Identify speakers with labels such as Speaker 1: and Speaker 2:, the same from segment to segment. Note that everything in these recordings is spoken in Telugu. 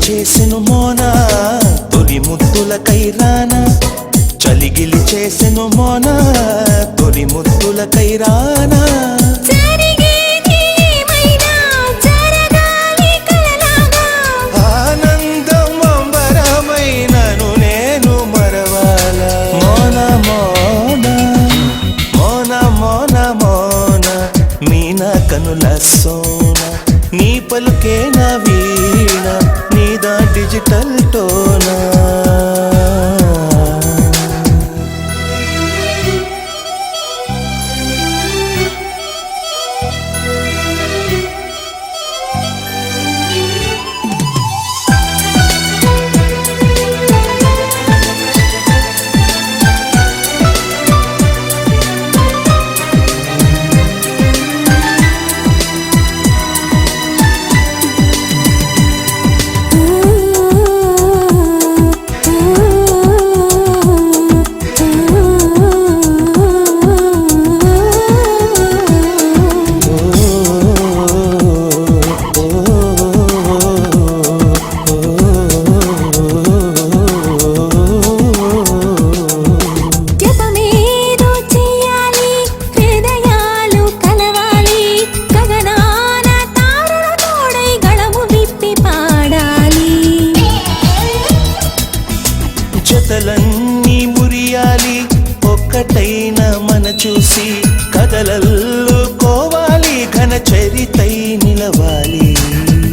Speaker 1: చేసెను మోన తొలి ముద్దుల కైరాన చలిగిలి చేసెను మోన తొలి ముద్దుల కైరాన ఆనందం అంబరమైనను నేను మరవాల మోన మోన మోన మోన మోన మీన కనుల సోన నీ పలుకే నా వీణ నీదా డిజిటల్ టోనా జతలన్నీ మురియాలి ఒక్కటైన మన చూసి కదలల్లుకోవాలి ఘన చరితై నిలవాలి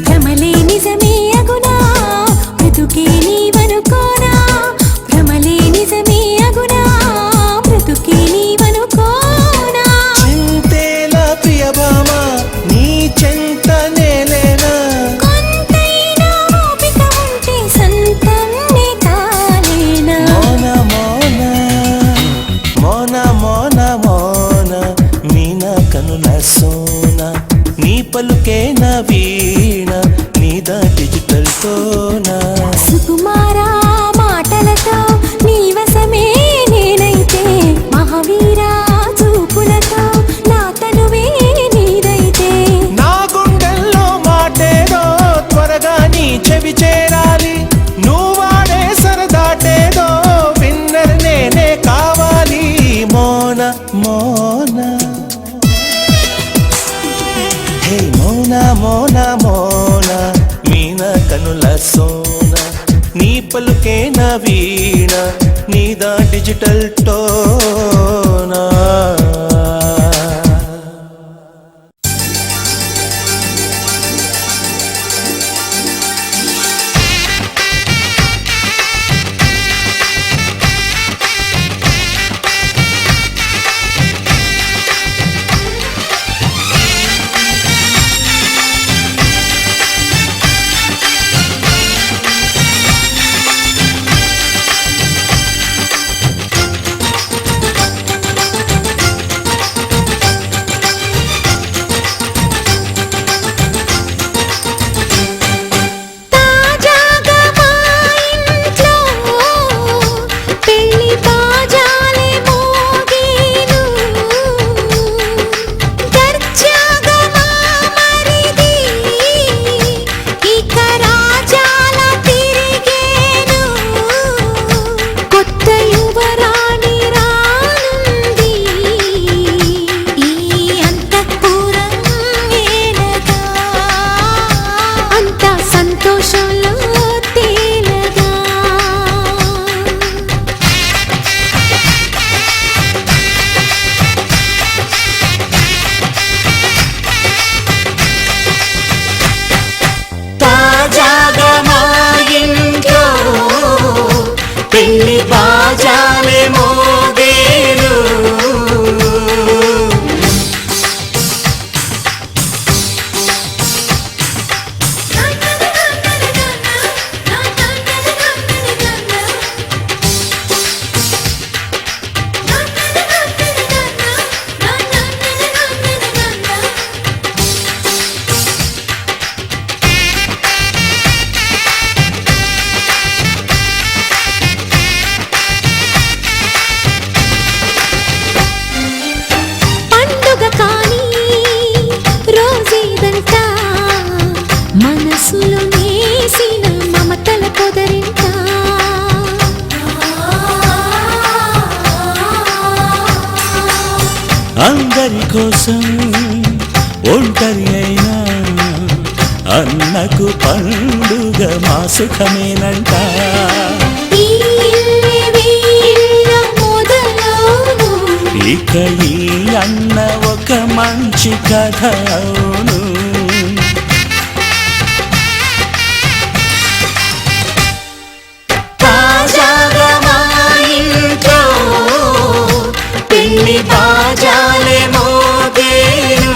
Speaker 2: భ్రమలే నిజమే అగునా బ్రతుకే నీవనుకోనా భ్రమలే నిజమే అగునా బ్రతుకే నీవనుకోనా
Speaker 1: చింతేలా ప్రియభామ నీ చెంత నేలేనా
Speaker 2: కొంతైనా ఓపిక ఉంటే సంతంనే కాలేనా
Speaker 1: మోన మోన మోన మోన మోన మీన కనుల సోన నీ పలుకే నా వీణ నీదా డిజిటల్ టోనా
Speaker 2: సుకుమారా మాటలతో నీ వశమే నేనైతే మహావీరా చూపులతో నా తనువే నీదైతే
Speaker 1: నా గుండెల్లో మాటేదో త్వరగా నీ చెవి చేరాలి నువ్వాడే సరదాటేదో విన్నర్ నేనే కావాలి మోన మోన హే మోన మోన మోన మీన కనుల సోన నీ పలుకే నా వీణ నీదా డిజిటల్ టోనా
Speaker 3: కోసం ఒంటరి అయినా అన్నకు పండుగ మా సుఖమేనంట.
Speaker 2: ఈ ఇల్లే వీళ్ళ మొదలవును.
Speaker 3: ఇక ఈ అన్న ఒక మంచి కథ అవును.
Speaker 1: తాజాగా మా ఇంట్లో పెళ్లి బాజాలే మోగేను.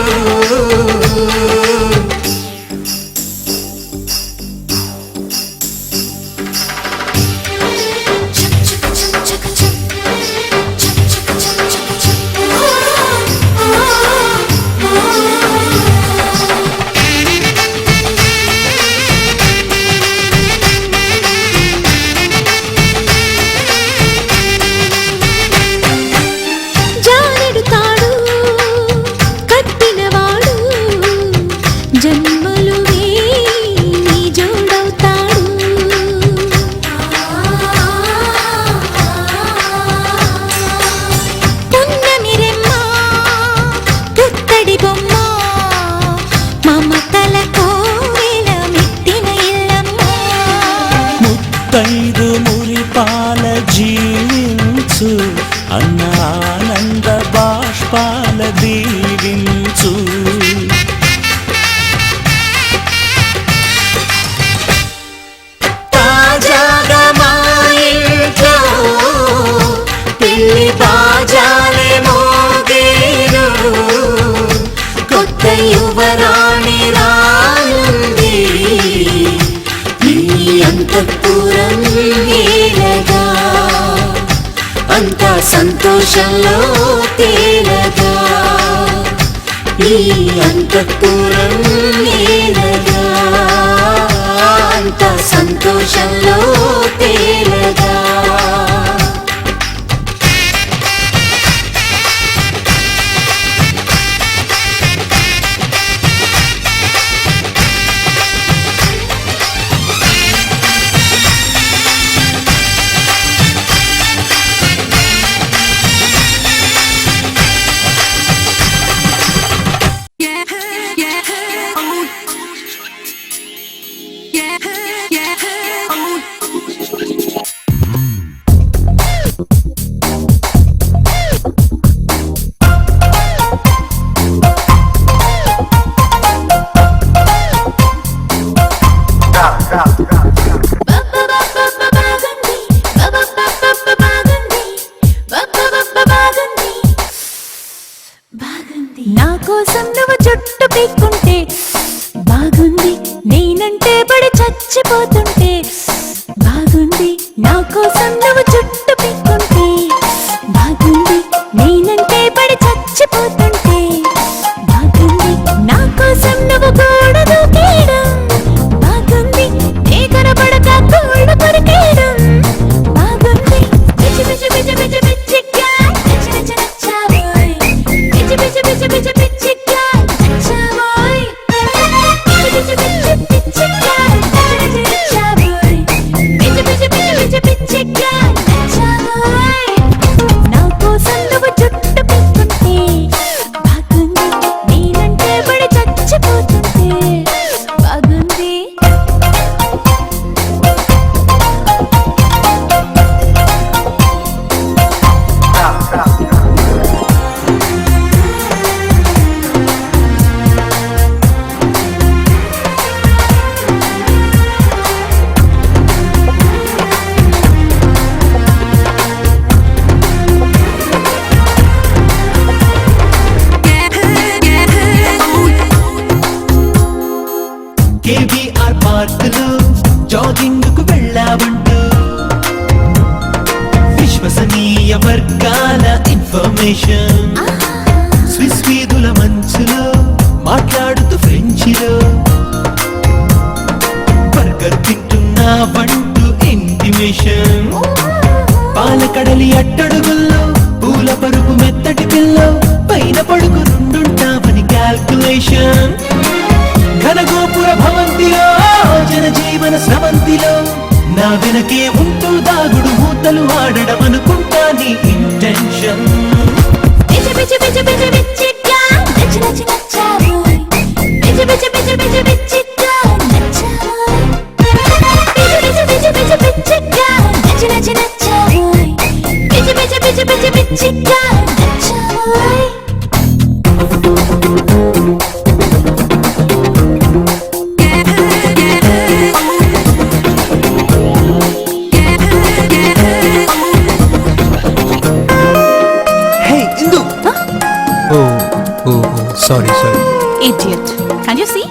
Speaker 2: జానెడు తాడు కట్టినవాడు జన్మలు నీ జోడవుతాడు. పున్నమి రెమ్మ పుత్తడి బొమ్మ మమతల కోవెల మెట్టిన ఇల్లమ్మ.
Speaker 3: ముత్తైదు మురిపాల జీవించు అన్న ఆనంద బాష్పాల దీవించు.
Speaker 1: తాజాగా మా ఇంట్లో పెళ్లి బాజాలే మోగేను. కొత్త యువరాణి రానుంది ఈ అంతఃపురం ఏలగా. అంతా సంతోషంలో తేలగా ఈ అంతఃపురం ఏలగా. అంతా సంతోషంలో తేలగా.
Speaker 2: నా కోసం నువ్వు జుట్టు పీక్కుంటే బాగుంది. నేనంటే పడి చచ్చిపోతుంటే బాగుంది. నా కోసం నువ్వు జుట్టు పీక్కుంటే బాగుంది. నేనంటే పడి చచ్చిపోతుంటే బాగుంది. నా కోసం నువ్వు గోడ దూకేయడం బాగుంది. నే కనబడక గోడ కొరికేయడం బాగుంది. పిచ్చి పిచ్చి పిచ్చి పిచ్చి పిచ్చిగా నచ్చి నచ్చి నచ్చావోయ్. పిచ్చి పిచ్చి పిచ్చి పిచ్చి పిచ్చిగా నచ్చావోయ్. పిచ్చి పిచ్చి పిచ్చి పిచ్చిగా నచ్చి నచ్చావోయ్. పిచ్చి పిచ్చి పిచ్చి పిచ్చి పిచ్చిగా నచ్చావోయ్. నా కోసం నువ్వు జుట్టు పీక్కుంటే బాగుంది. నేనంటే పడి చచ్చిపోతుంటే బాగుంది.
Speaker 1: కేబీఆర్ పార్కులో జాగింగ్ కు వెళ్ళావంటూ విశ్వసనీయ వర్గాల ఇన్ఫర్మేషన్. స్విస్ వీధుల మంచులో మాట్లాడుతూ ఫ్రెంచిలో బర్గర్ తింటున్నావంటూ ఇంటిమేషన్. పాలకడలి అట్టడుగుల్లో పూల పరుపు మెత్తటి పిల్లో పైన పడుకునుండుంటావని క్యాల్కులేషన్. ఘనగోపుర భవంతిలో జనజీవన స్రవంతిలో నా వెనకే ఉంటూ దాగుడు మూతలు ఆడడం అనుకుంటా నీ ఇంటెన్షన్.
Speaker 2: పిచ్చి పిచ్చి పిచ్చి పిచ్చి పిచ్చిగా నచ్చి నచ్చి నచ్చావోయ్ పిచ్చి పిచ్చి పిచ్చి పిచ్చి పిచ్చిగా నచ్చావోయ్ పిచ్చి పిచ్చి పిచ్చి పిచ్చి పిచ్చిగా నచ్చి నచ్చి నచ్చావోయ్ పిచ్చి పిచ్చి పిచ్చి పిచ్చి పిచ్చిగా నచ్చావోయ్
Speaker 1: హే ఇందు ఓ ఓ sorry sorry
Speaker 2: Idiot. Can you see?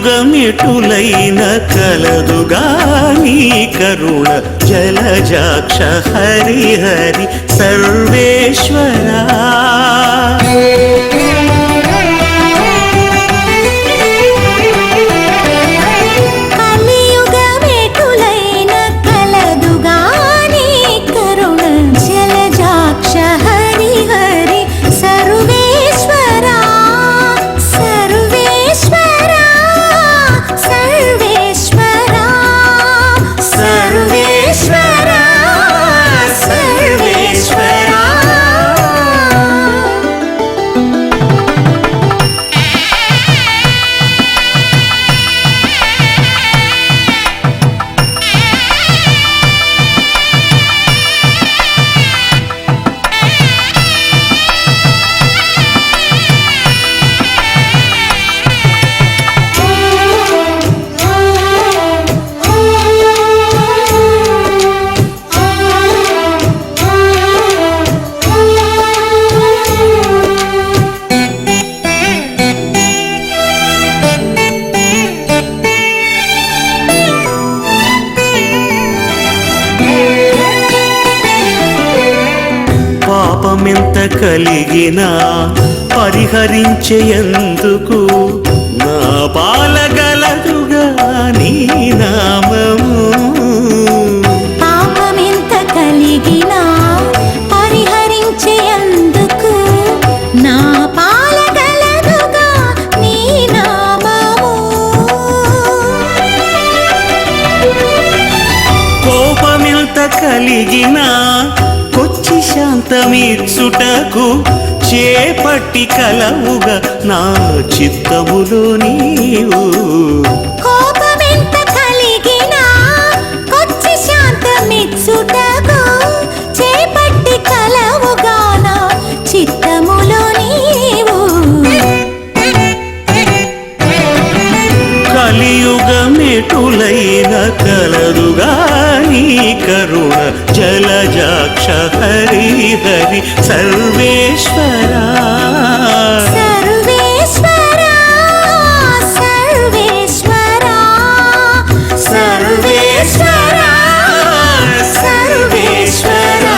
Speaker 3: కలియుగమెటులైన కలదుగా నీ కరుణ జలజాక్ష హరి హరి సర్వేశ్వరా
Speaker 2: కలియుగమెటులైన కలదుగా నీ కరుణ జలజాక్ష హరి హరి సర్వేశ్వరా సర్వేశ్వరా సర్వేశ్వరా సర్వేశ్వరా సర్వేశ్వరా
Speaker 3: పాపమెంత కలిగినా పరిహరించేందుకు నా పాలగలదుగా నీ నామము
Speaker 2: పాపమెంత కలిగినా పరిహరించేందుకు నా పాలగలదుగా నీ నామము
Speaker 3: కోపమెంత కలిగినా కొచ్చి శాంతమిచ్చుటకు చేపట్టి కలవుగా నా చిత్తములో నీవు
Speaker 2: కోపమెంత కలిగినా కొచ్చి శాంతమిచ్చుటకు చేపట్టి కలవుగా నా చిత్తములో నీవు
Speaker 3: కలియుగమెటులైన కలదుగా నీ కరుణ జలజాక్ష హరి హరి సర్వేశ్వరా
Speaker 2: సర్వేశ్వరా సర్వేశ్వరా సర్వేశ్వరా సర్వేశ్వరా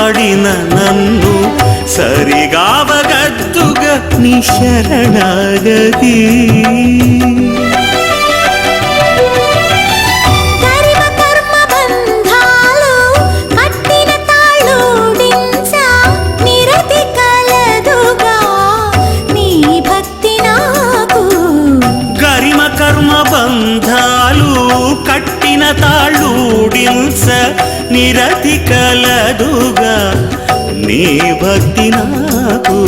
Speaker 3: పాడిన నన్ను సరిగావగద్దుగా నీ శరణాగతి. బంధాలు కట్టిన తాళూడించ నిరతి కలదుగా నీ భక్తి నాకు.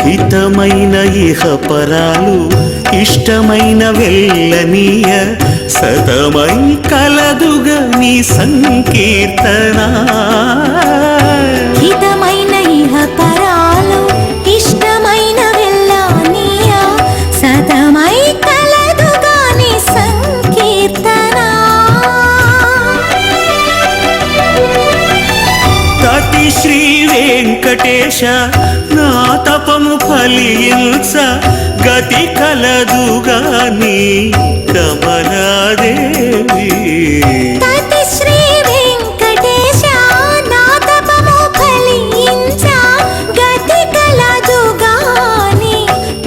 Speaker 3: హితమైన ఇహపరాలు ఇష్టమైన వెళ్ళనీయ సతమై కలదుగా నీ సంకీర్తన.
Speaker 2: హితమైన ఇహపరాలు ఇష్టమైన వెళ్ళనీయ సతమై కలదుగా నీ సంకీర్తన.
Speaker 3: తటి శ్రీ వెంకటేశ నా తపము ఫలించ గతి కలదుగా నీ కమలాదేవి.
Speaker 2: తటి శ్రీ వెంకటేశ నా తపము ఫలించ గతి కలదుగా నీ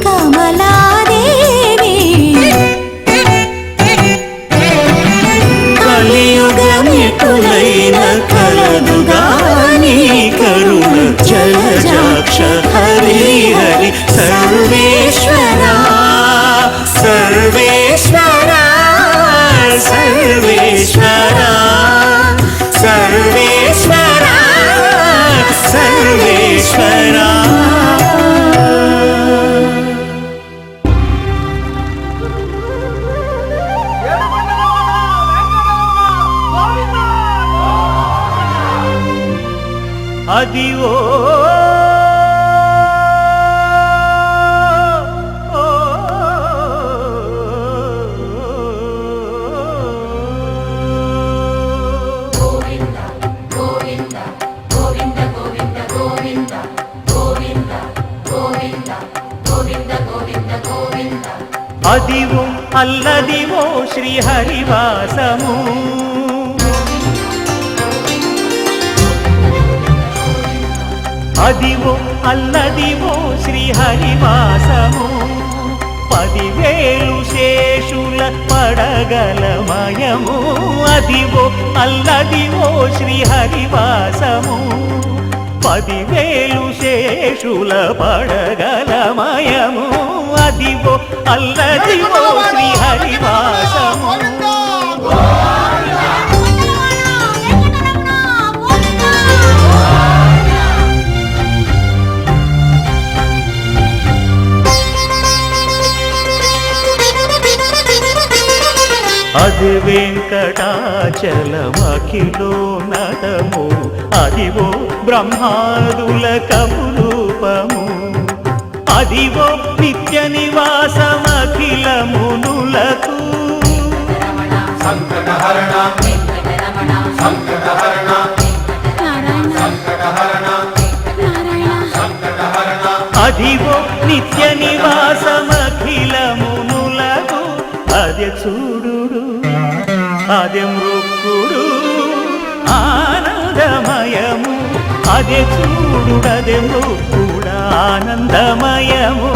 Speaker 2: కమలాదేవి.
Speaker 3: కలియుగమికులైన కలదుగా నీ కరుణ జలజాక్ష హరి హరి సర్వేశ్వరా సర్వేశ్వరా సర్వేశ్వరా సర్వేశ్వరా సర్వేశ్వరా. అదివో అదివో అల్లదివో శ్రీహరివాసము. అదివో అల్లదివో శ్రీహరివాసము. 10,000 శేషుల పడగలమయము. అదివో అల్లదివో శ్రీహరివాసము. 10,000 శేషుల పడగలమయము. అదివో అల్లదివో శ్రీహరివాసము. అది వెంకటాచలమఖిలో నటము. అదివో బ్రహ్మాదుల కపురూపము. అదివో నిత్య నివాసమఖిల మునులకు. అదివో నిత్య నివాసమఖిల మునులకు. అదే చూడు అదే మృక్కుడు ఆనందమయము. అదే చూడు అదే మృక్కుడు ఆనందమయము.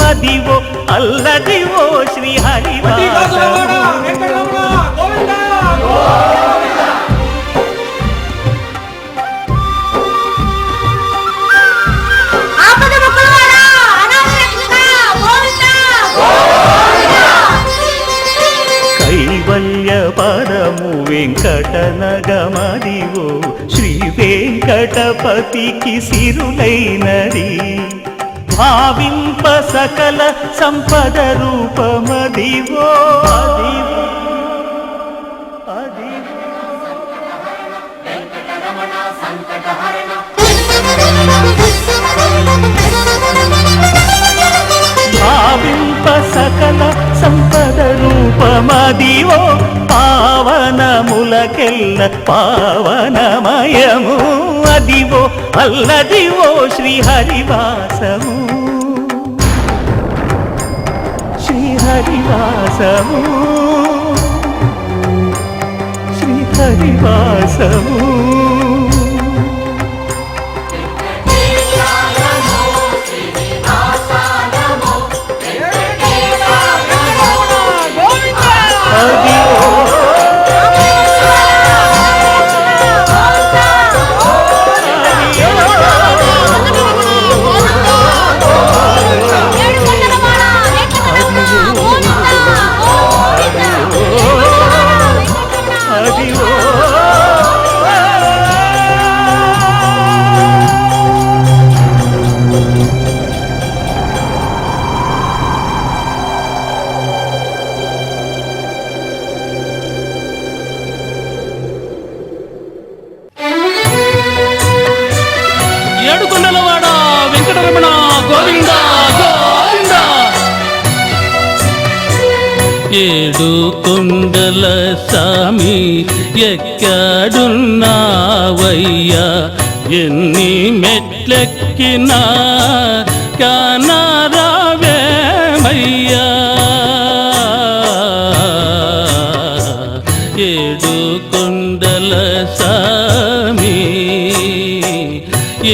Speaker 3: అదివో అల్లదివో శ్రీహరివాసము. కైవల్య పరము వెంకటనగమదివో శ్రీ వెంకటపతికి సిరులైనది భావింప సకల సంపద రూపమదివో అదివో భావింప సకల సంపద రూపమదివో పావనములకెల్ల పావనమయము అదివో అల్లదివో శ్రీహరివాసము శ్రీహరివాసము శ్రీహరివాసము
Speaker 4: ఏడుకొండలవాడ వెంకటరమణ గోవింద గోవింద. ఏడు కొండల సామి ఎక్కడున్నావయ్యా ఎన్ని మెట్లెక్కినా కానరావేమయ్యా ఏడు కొండల సామి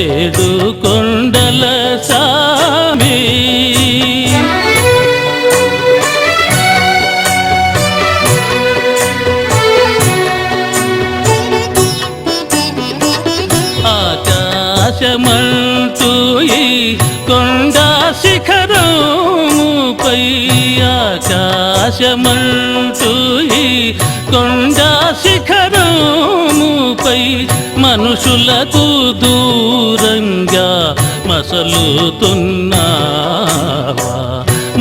Speaker 4: ఏడు కొండల సామి ఆకాశమంటూ ఈ కొండ శిఖరముపై ఆకాశమంటూ ఈ కొండ శిఖరముపై మనుషులకు దూరంగా మసలుతున్నావా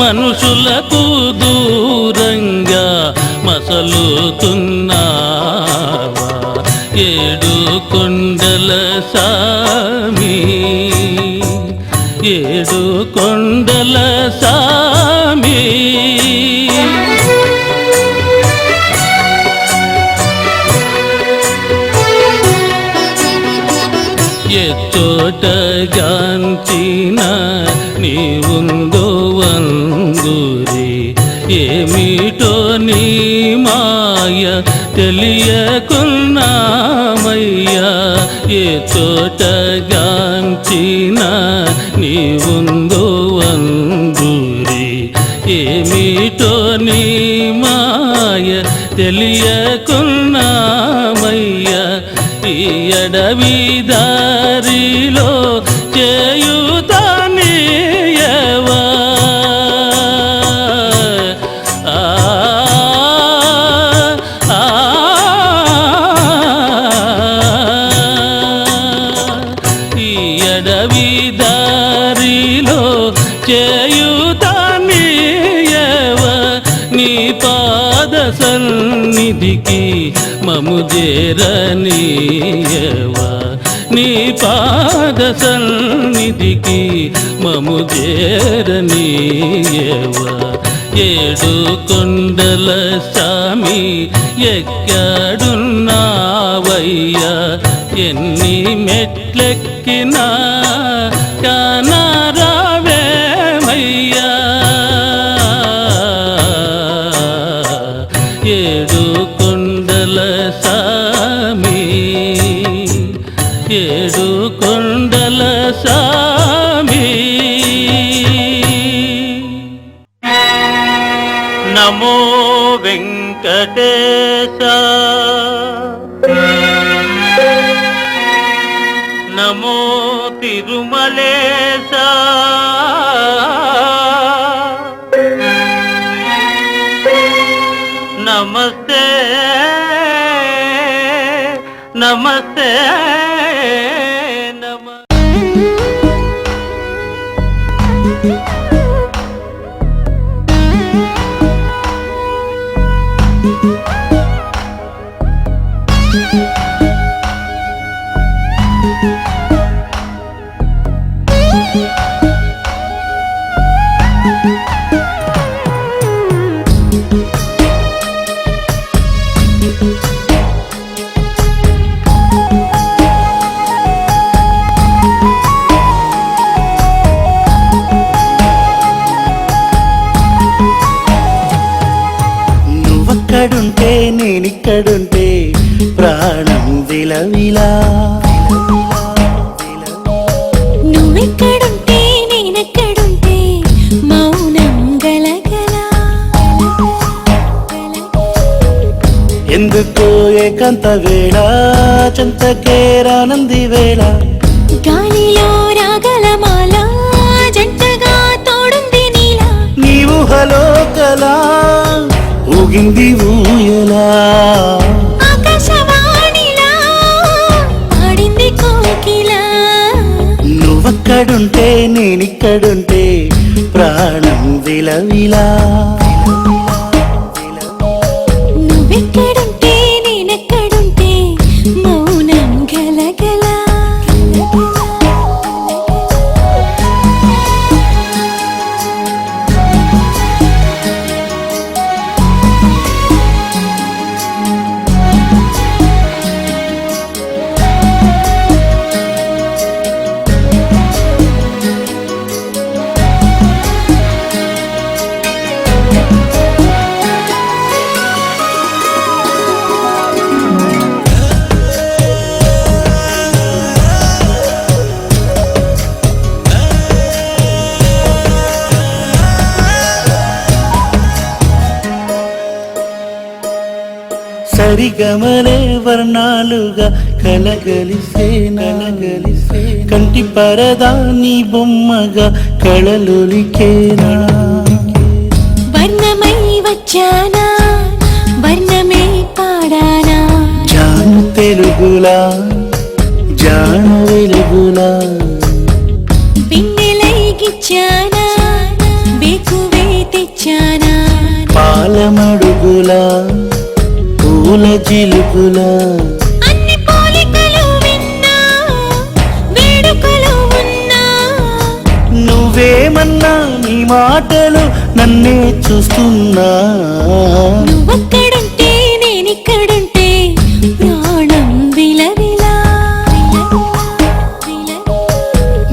Speaker 4: మనుషులకు దూరంగా మసలుతున్నావా ఏడు కొండల సామి ఏడు కొండల సామి ఎచ్చోటగాంచిన నీవుందో వంగురి ఏమిటో నీ మాయ తెలియకున్నామయ్యా ఎచ్చోటగాంచిన నీవుందో వంగురి ఏమిటో నీ మాయ తెలియకున్నామయ్యా ఈ అడవి దారిలో చేయుతానీయవా ఈ అడవి దారిలో చేయుతానీయవా నీ పాద సన్నిధికి మము చేరనీయవా నీ పాద సన్నిధికి మము చేరనీయవా ఏడు కొండల సామి ఎక్కడున్నావయ్యా ఎన్ని మెట్లెక్కినా కానరావేమయ్యా ఏడు కొండల సామి ఏడు కొండల సామి నమో వెంకటేశ నమో తిరుమలేశ నమస్తే నమస్తే నమ
Speaker 3: నువ్వక్కడుంటే నేనిక్కడుంటే ప్రాణం విలవిలా
Speaker 2: నువ్వెక్కడుంటే నేనెక్కడుంటే మౌనం గలగల
Speaker 3: ఎందుకో ఏకాంత వేళ చెంతకే రానంది వేళ
Speaker 2: గాలిలో రాగల మాల జంటగా తోడుంది నీలా
Speaker 3: నీవు హలో కలా ఊగింది ఊయలా
Speaker 2: ఆకాశవాణిలా పాడింది కోకిలా
Speaker 3: నువ్వక్కడుంటే నేనిక్కడుంటే ప్రాణం విలవిలా
Speaker 2: నువ్వెక్కడుంటే నేనెక్కడుంటే మౌనం గలగల
Speaker 3: సరిగమలే వర్ణాలుగా కలగలిసే కంటి పరదా నీ బొమ్మగా కళలొలికేనా
Speaker 2: వర్ణమై వచ్చానా వర్ణమే పాడానా
Speaker 3: జాను తెలుగులా జాను వెలుగులా
Speaker 2: పిన్నెలై గిచ్చానా బేకువే తెచ్చానా
Speaker 3: పాలమడుగులా పూల జిలుగులా
Speaker 2: అన్ని పోలికలు విన్నా వేడుకలు ఉన్నా
Speaker 3: నువ్వేమన్నా నీ మాటలు నన్నే చూస్తున్నా
Speaker 2: నువ్వక్కడుంటే నేనిక్కడుంటే ప్రాణం విలవిలా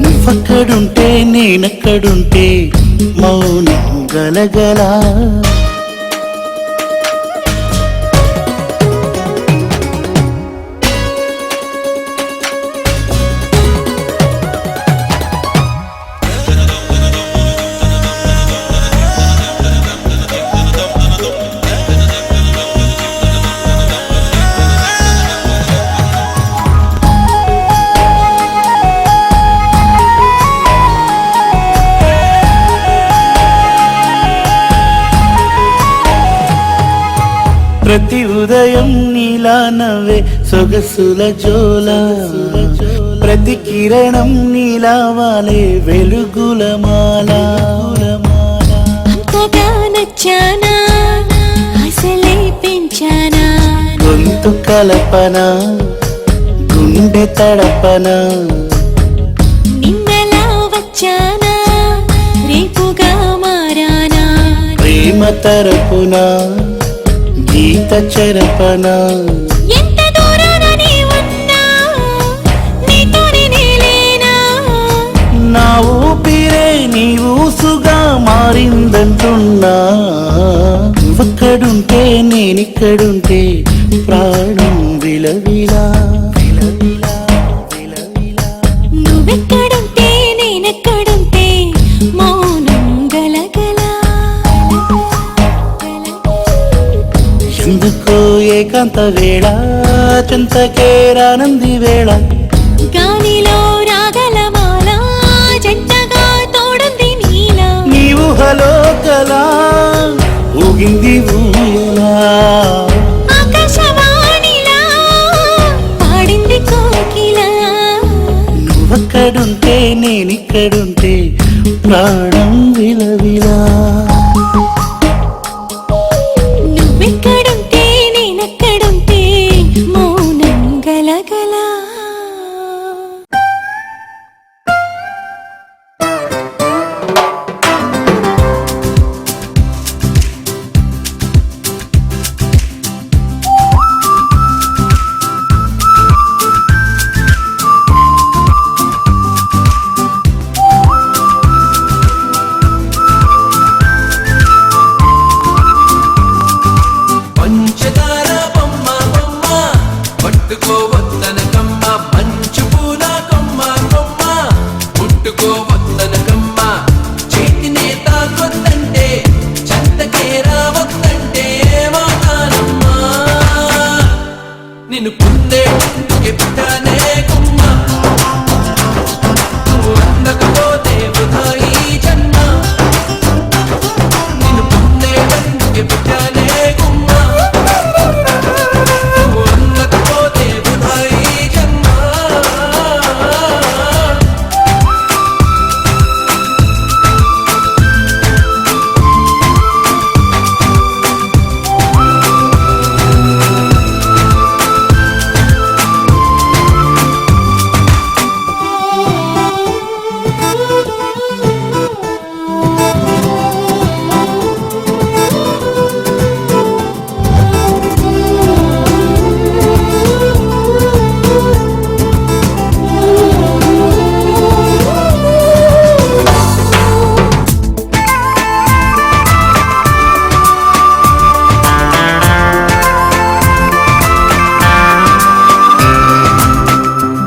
Speaker 3: నువ్వక్కడుంటే నేనక్కడుంటే మౌనం గలగలా ప్రతి ఉదయం నీలా నవ్వే సొగసుల జోల ప్రతి కిరణం నీలా వాలే వెలుగుల మాల
Speaker 2: అంతగా నచ్చానా అసలే పెంచానా
Speaker 3: గొంతు కలపన గుండె తడపన
Speaker 2: నిన్నలా వచ్చానా రేపుగా మారానా
Speaker 3: ప్రేమ తరపున గీత చెరపన
Speaker 2: ఎంత దూరాన నీ ఉన్నా నీతోనే నేలేనా
Speaker 3: నా ఊపిరే నీ ఊసుగా మారిందంటున్నా నువ్వక్కడుంటే నేనిక్కడుంటే ప్రాణం విలవిలా
Speaker 2: నువ్వెక్కడుంటే నేనెక్కడుంటే మౌనం గలగల
Speaker 3: ఎందుకో ఏకాంత వేళ చెంతకే రానంది వేళ
Speaker 2: గాలిలో రాగల మాల జంటగా తోడుంది నీలా
Speaker 3: నీవు హలో కలా ఊగింది ఊయలా
Speaker 2: ఆకాశవాణిలా
Speaker 3: నేనిక్కడుంటే ప్రాణం విలవిలా.
Speaker 2: నువ్వెక్కడుంటే నేనెక్కడుంటే మౌనం గలగలా.
Speaker 1: పంచదార బొమ్మ బొమ్మ పట్టుకోవద్దనకమ్మ, మంచు పూల కొమ్మ కొమ్మ ముట్టుకోవద్దనకమ్మ, చేతినే తాకొద్దంటే చెంతకే రావద్దంటే ఏమవుతానమ్మా, నిన్ను పొందేందుకే పుట్టానే కొమ్మ, నువ్వు అందకపోతే వృధా ఈ జన్మ, నిన్ను పొందేందుకే పుట్టానే కొమ్మ, నువ్వు అందకపోతే వృధా ఈ జన్మ.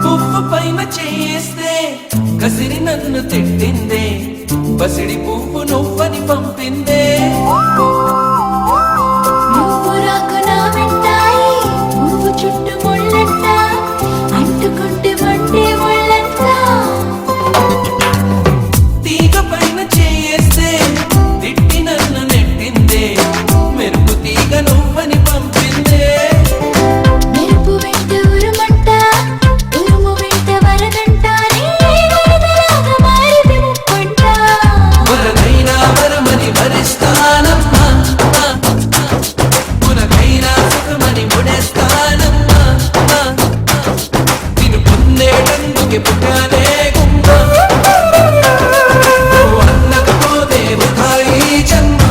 Speaker 1: పువ్వు పైన చేస్తే కసిరి నన్ను తిట్టిందే, పసిడి పువ్వు నువ్వని పంపిందే,
Speaker 2: నువ్వు రాకు నా వెంటాయి, నువ్వు చుట్టూ ముళ్ళంట, అంటుకుంటే మండే ముళ్ళంట.
Speaker 1: తీగ పైన చేస్తే తిట్టి నన్ను నెట్టిందే, మెరుపు తీగ నువ్వని పంపిందే,
Speaker 2: మెరుపు వెంట ఉరుమంట, ఉరుము వెంట వరదంట, వరదలాగా మారితే ముప్పంట.
Speaker 1: వరదైనా వరమని భరిస్తానమ్మా, మునకైనా సుఖమని ముడేస్తానమ్మా, నిన్ను పొందేటందుకే పుట్టానే గుమ్మ, నువ్వు అందకపోతే వృధా ఈ జన్మ.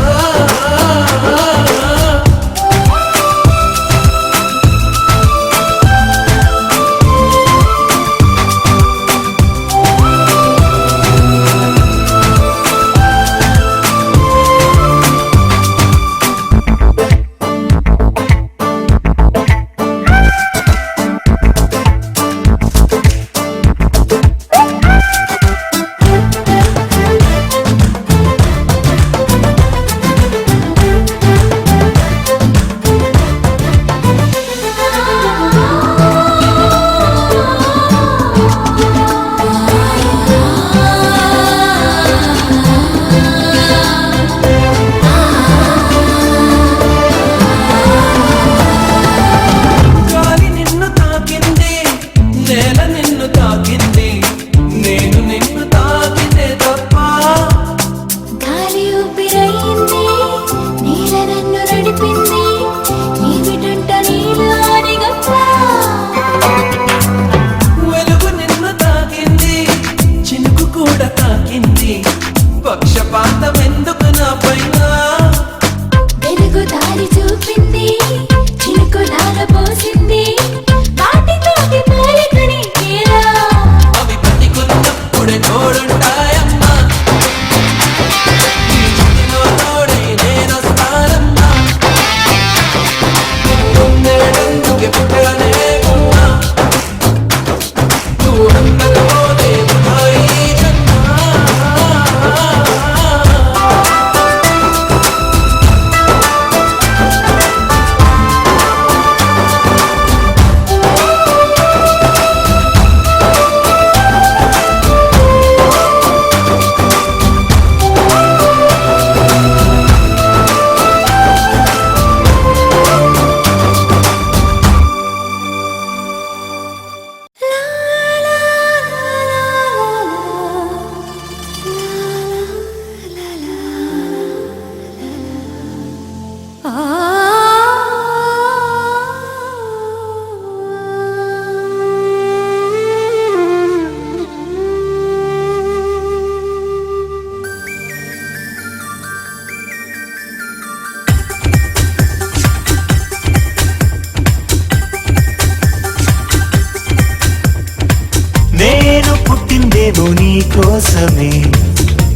Speaker 3: పుట్టిందేమో నీ కోసమే,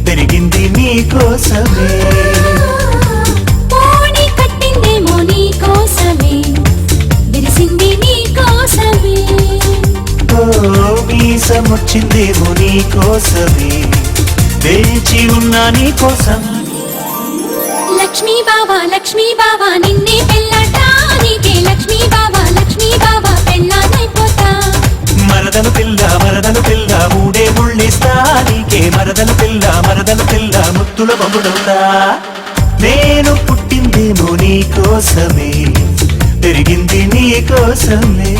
Speaker 3: పెరిగింది నీ కోసమే.
Speaker 2: ఓడి కట్టిందేమో నీ కోసమే, విరిసింది నీ కోసమే.
Speaker 3: ఓ మీసమొచ్చిందేమో నీ కోసమే, వేచి ఉన్నా నీ కోసం.
Speaker 2: లక్ష్మీ బావా నిన్నే పెళ్ళటానికే, లక్ష్మీ బావా పెళ్ళానైపోతా.
Speaker 3: మరదలు పిల్ల మూడే ముళ్ళిస్తా నీకే, మరదలు పిల్ల ముద్దుల బొమ్మడవుతా. నేను పుట్టిందేమో నీ కోసమే, పెరిగింది నీ కోసమే.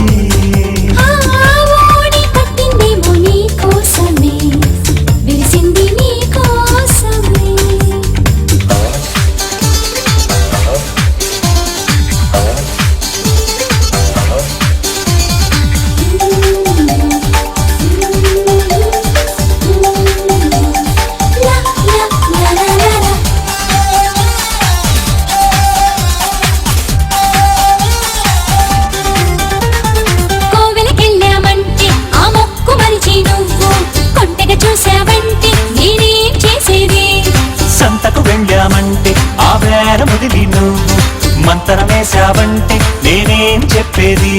Speaker 2: ఓడి కట్టిందేమో నీ కోసమే, విరిసింది నీ కోసమే. కోవెలకెళ్ళామంటే ఆ మొక్కు మరిచి నువ్వు కొంటెగా చూసావంటే నేనేం చేసేది?
Speaker 3: సంతకు వెళ్ళామంటే ఆ వేర ముదిలి నువ్వు మంతరమేశావంటే నేనేం చెప్పేది?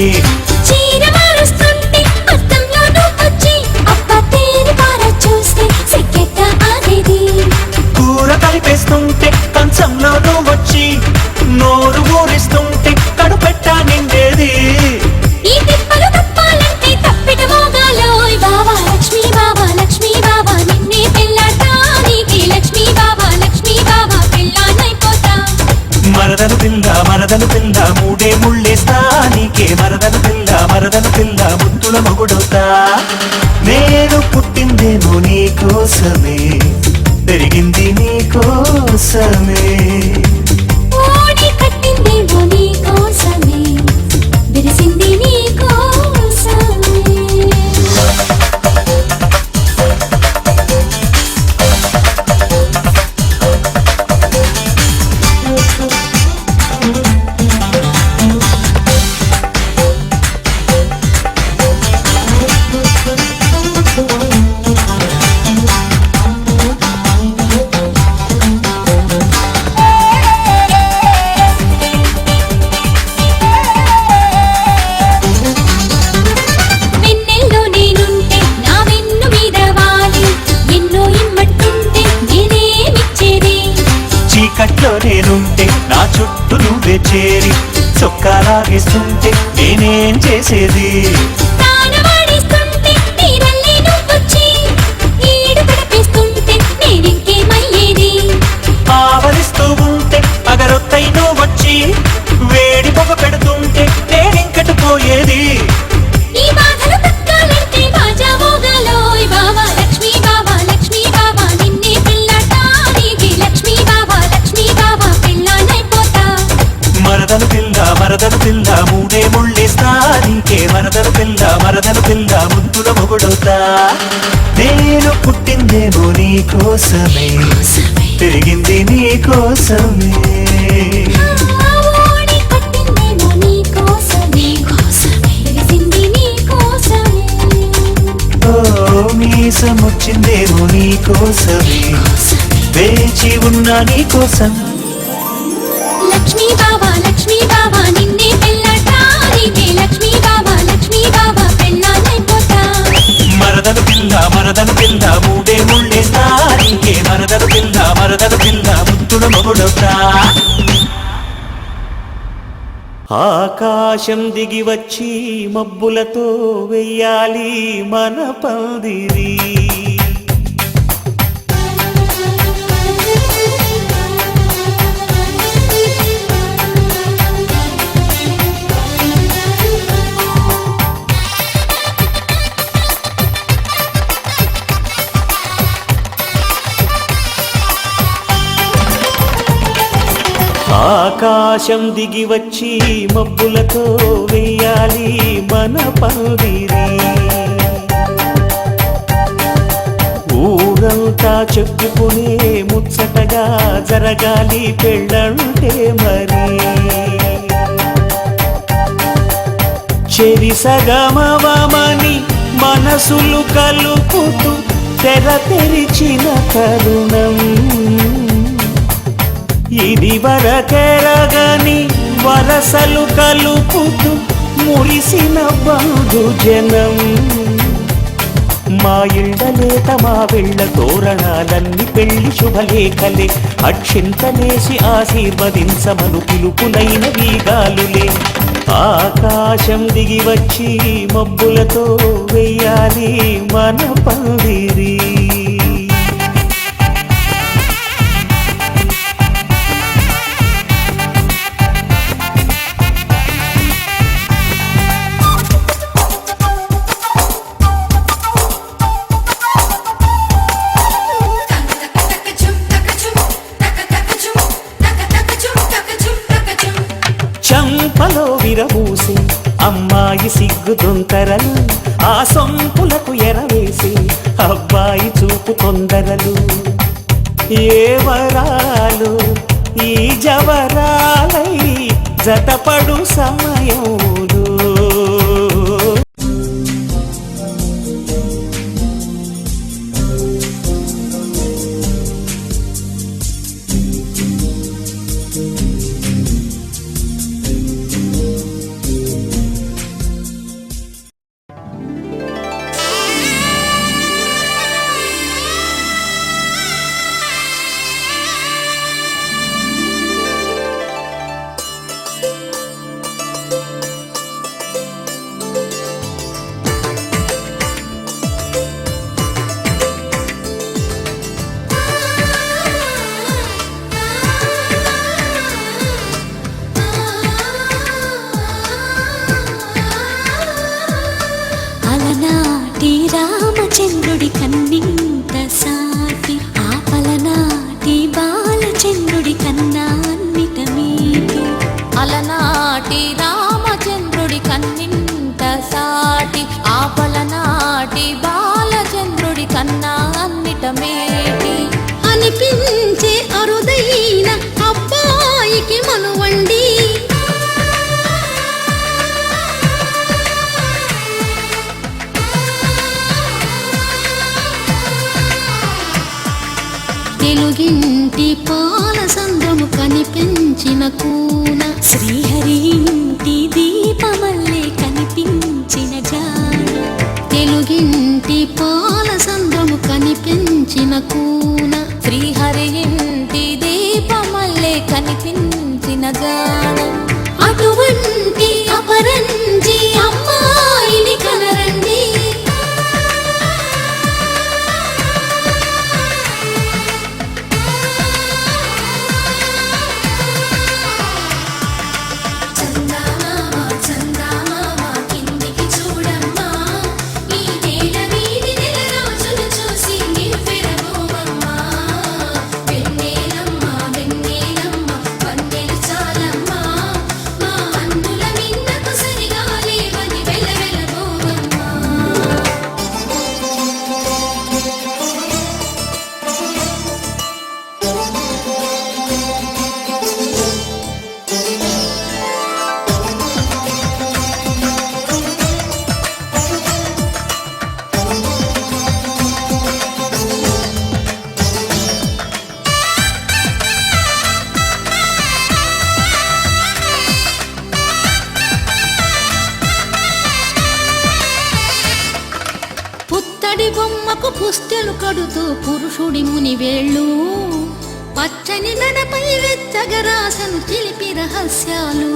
Speaker 2: చీర మారుస్తుంటే అద్దంలో నువ్వొచ్చి అబ్బ తేరి పార చూస్తే సిగ్గెట్ట ఆగేది?
Speaker 3: కూర కలిపేస్తుంటే కంచంలో నువ్వొచ్చి నోరు ఊరిస్తుంటే కడుపెట్టా నిండేది.
Speaker 2: ఈ తిప్పలు తప్పాలంటే తప్పిట మోగాలోయ్ బావా, లక్ష్మీ బావా నిన్నే పెళ్ళటానికి, లక్ష్మీ బావా పెళ్ళానైపోతా.
Speaker 3: మరదలు పిల్ల మూడే ముళ్ళేస్తా నీకే, మరదలు పిల్ల ముద్దుల మొగుడవుతా. నేను పుట్టిందేమో నీ కోసమే, పెరిగింది నీ కోసమే.
Speaker 2: ఓడి కట్టిందేమో నీ కోసమే, విరిసింది నీ కోసమే. వెన్నెల్లో నేనుంటే నా వెన్ను మీద వాలి, ఎన్నో ఇమ్మంటుంటే నేనేమిచ్చేది?
Speaker 3: చీకట్లో నేనుంటే నా చుట్టూ నువ్వే చేరి చొక్కాలాగేస్తుంటే నేనేం చేసేది?
Speaker 2: తానవాడిస్తుంటే నీరల్లే నువ్వొచ్చి ఈడు గడపేస్తుంటే నేనింకేమయ్యేది?
Speaker 3: ఆవలిస్తూ ఉంటే అగరొత్తై నువ్వొచ్చి వేడి పొగ పెడుతుంటే నేనింకటి పోయేది.
Speaker 2: ఈ బాధలు తక్కాలంటే బాజా మోగాలోయ్ బావా, లక్ష్మీ బావా నిన్నే పెళ్ళటానికి, లక్ష్మీ బావా పెళ్ళానైపోతా.
Speaker 3: మరదలు పిల్ల మూడే ముళ్ళేస్తా నీకే, మరదలు పిల్ల ముద్దుల మొగుడవుతా. నేను పుట్టిందేమో నీ కోసమే, పెరిగింది నీ కోసమే.
Speaker 2: ఓడి కట్టిందేమో నీ కోసమే, విరిసింది నీ కోసమే.
Speaker 3: ఓ మీసమొచ్చిందేమో నీ కోసమే, వేచి ఉన్నా నీ కోసం.
Speaker 2: లక్ష్మీ బావా నిన్నే పెళ్ళటానికి, లక్ష్మీ బావా పెళ్ళానైపోతా.
Speaker 3: మరదలు పిల్ల మూడే ముళ్ళేస్తా నీకే, మరదలు పిల్ల ముద్దుల మొగుడవుతా. ఆకాశం దిగి వచ్చి మబ్బులతో వెయ్యాలి మన పందిరి. ఆకాశం దిగి వచ్చి మబ్బులతో వెయ్యాలి మన పందిరి. ఊరంతా చెప్పుకునే ముచ్చటగా జరగాలి పెళ్ళంటే మరి. చెరి సగమవమని మనసులు కలుపుతూ తెర తెరిచిన తరుణం ఇది వరకెరగని వరసలు కలుపుతూ మురిసిన బంధుజనం మా ఇళ్ళలేత మా వెళ్ళ తోరణాలన్నీ పెళ్లి శుభలేఖలే అక్షింతలేసి ఆశీర్వదించమను పిలుపునైన వీగాలులే ఆకాశం దిగి వచ్చి మబ్బులతో వెయ్యాలి మన పందిరి చంపలో విరబూసి అమ్మాయి సిగ్గు దొంతరలు ఆ సొంపులకు ఎరవేసి అబ్బాయి చూపు తొందరలు ఏ వరాలు ఈ జవరాలై జతపడు సమయంలో
Speaker 2: రామచంద్రుడి కన్నింత సాటి ఆపలనాటి బాలచంద్రుడి కన్నా అన్నిట మీటి అలనాటి రామచంద్రుడి కన్నింత సాటి ఆపలనాటి బాలచంద్రుడి కన్నా అన్నిట మేటి అనిపించే అరుదైన అబ్బాయికి మనువండి తెలుగింటి పాల సంద్రము కనిపించిన కూన శ్రీహరి ఇంటి దీపమల్లే కనిపించిన జాడ తెలుగింటి పాల సంద్రము కనిపించిన కూన శ్రీహరి ఇంటి దీపమల్లే కనిపించిన జాడ అటువంటి అపరంజి అమ్మాయిని కనరండి బొమ్మకు పుస్తెలు కడుతూ పురుషుడి ముని వేళ్ళు పచ్చని నడపై వెచ్చగరాసను చిలిపి రహస్యాలు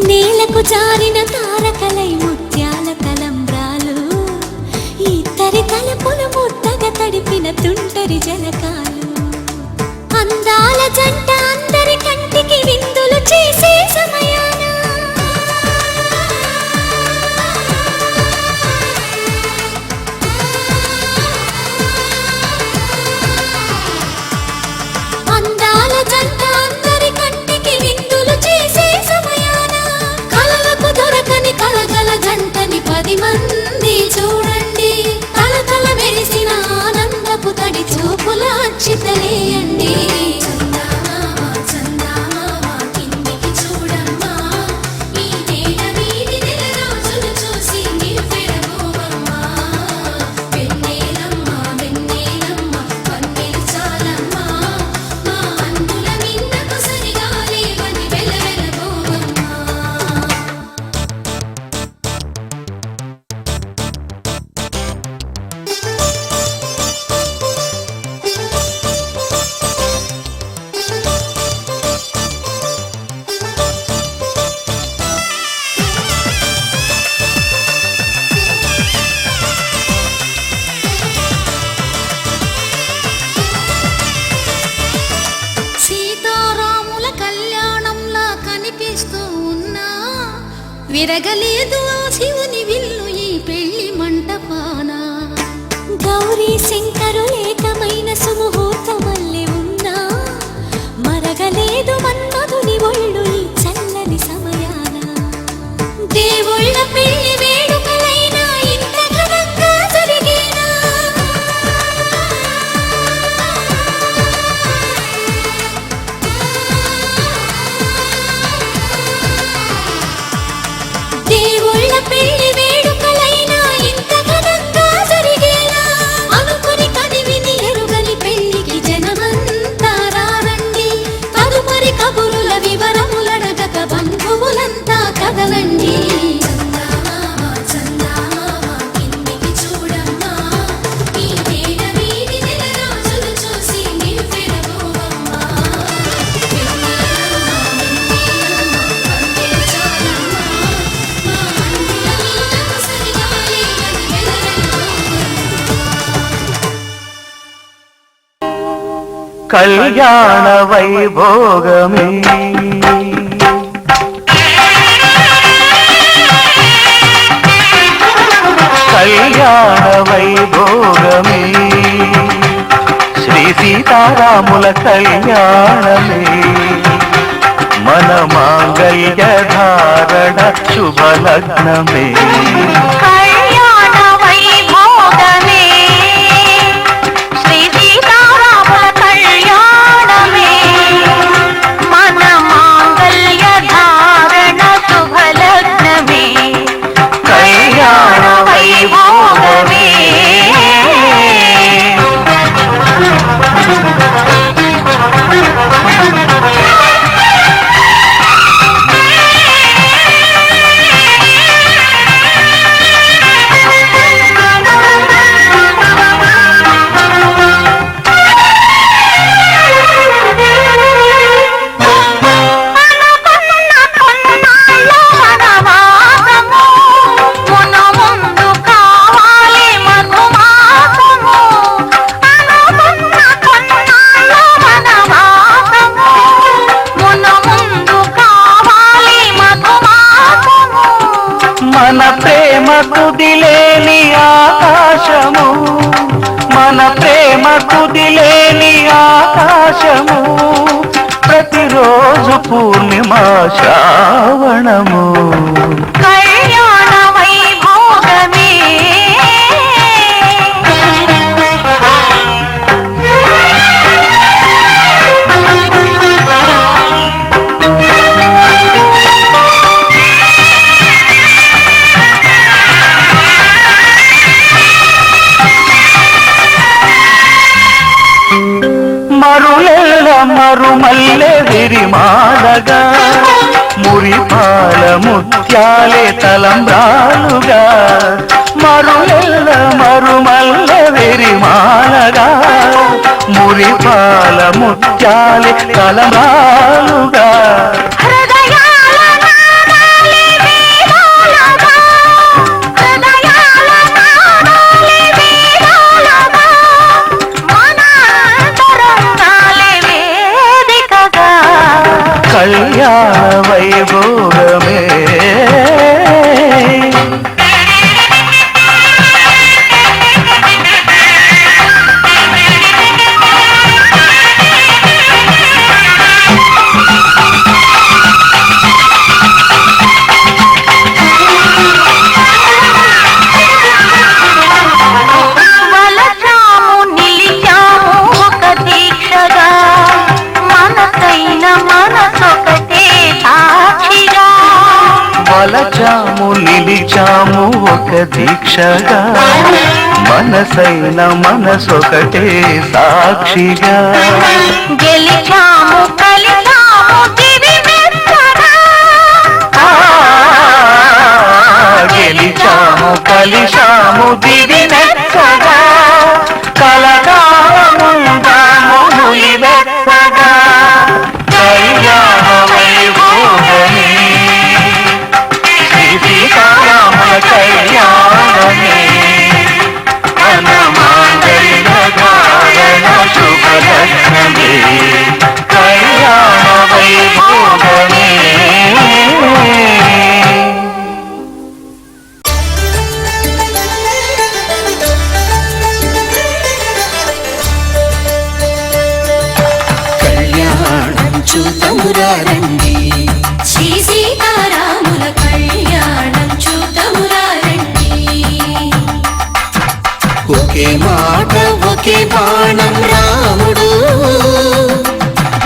Speaker 2: నేలకు జారిన తారకలై ముత్యాల తలంబ్రాలు ఇద్దరి తలపులు ముద్దగా తడిపిన తుంటరి జలకాలు అందాల జంట అందరి కంటికి విందులు చేసే సమయాన మంది చూడండి కలకల మెరిసిన ఆనందపు తడి చూపుల అచ్చితలేయండి కిందికి చూడమ్మా ఈ నేల వీధి నెల రోజులు చూసి వెన్నెలమ్మ మెరగలేదు ఆ శివుని విల్లు ఈ పెళ్లి మంటపాన గౌరీ శంకరు ఏకమైన సుముహూర్తమల్లె ఉన్నా మరగలేదు మన్మధుని ఒళ్ళు ఈ చల్లని సమయాన దేవుళ్ళ పెళ్లి వేడుకలైనా ఇంత ఘనంగా జరిగేనా దేవుళ్ళ పెళ్లి వేడుకలైనా ఇంత ఘనంగా జరిగేనా అనుకుని కనివిని ఎరుగని పెళ్లికి జనమంతా రారండి తదుపరి కబురుల వివరములడగక బంధువులంతా కదలండి చందమామ చందమామ కిందికి చూడమ్మా ఈ వేడ వీధి నెలరాజులు చూసి నివ్వెరబోవమ్మా
Speaker 3: కళ్యాణ వైభోగమే కళ్యాణ వైభోగమే శ్రీ సీతారాముల కళ్యాణమే మన మాంగళ్య ధారణ శుభలగ్నమే
Speaker 2: కళ్యాణ వైభోగమే శ్రీ సీతారాముల కళ్యాణమే మన మాంగళ్య ధారణ శుభలగ్నమే
Speaker 3: కళ్యాణ వైభోగమే మన ప్రేమ కుదిలేని ఆకాశము మన ప్రేమ కుదిలేని ఆకాశము ప్రతిరోజు పూర్ణిమ శ్రావణము
Speaker 2: కళ్యాణ వైభోగమే
Speaker 3: మరులెల్ల మరుమల్లె విరిమాలగా మురిపాల ముత్యాలే తలంబ్రాలుగా మరులెల్ల మరుమల్లె విరిమాలగా మురిపాల ముత్యాలే తలంబ్రాలుగా
Speaker 2: హృదయాల నాదాలే వేదాలుగా హృదయాల నాదాలే వేదాలుగా మన అంతరంగాలే వేదికగా
Speaker 3: కళ్యాణ వైభోగమే
Speaker 2: వలచాము నిలిచాము ఒక దీక్షగా మనసైన మనసొకటే సాక్షిగా
Speaker 3: వలచాము నిలిచాము ఒక దీక్షగా మనసైన మనసొకటే సాక్షిగా
Speaker 2: గెలిచాము కలిచాము దివి మెచ్చగా
Speaker 3: ఆ, గెలిచాము కలిశాము దివి మెచ్చగా కలగాముందాము నులి మెచ్చగా కళ్యాణ వైభోగమే శ్రీ సీతారాముల కళ్యాణమే మన మాంగళ్య ధారణ శుభలగ్నమే కళ్యాణ వైభోగమే చూతమురారండి.
Speaker 2: శ్రీ సీతారాముల కళ్యాణం చూతమురారండి.
Speaker 3: ఒకే మాట ఒకే బాణం రాముడు,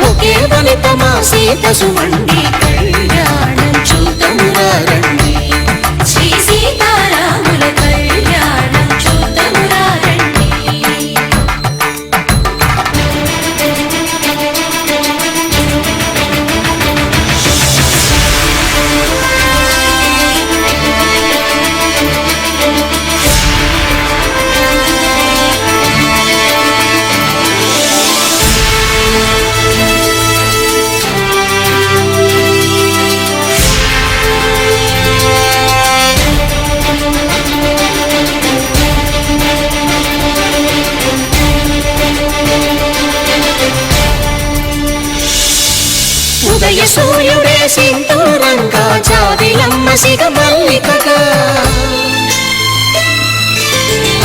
Speaker 3: ఒకే వనిత మా సీత సుమండి.
Speaker 2: కళ్యాణం చూతమురారండి. శ్రీ సీతారాముల కళ్యాణం చూతమురారండి.
Speaker 3: ఉదయ సూర్యుడే సింధూరంగా, జాబిలమ్మ సిగ మల్లికగా,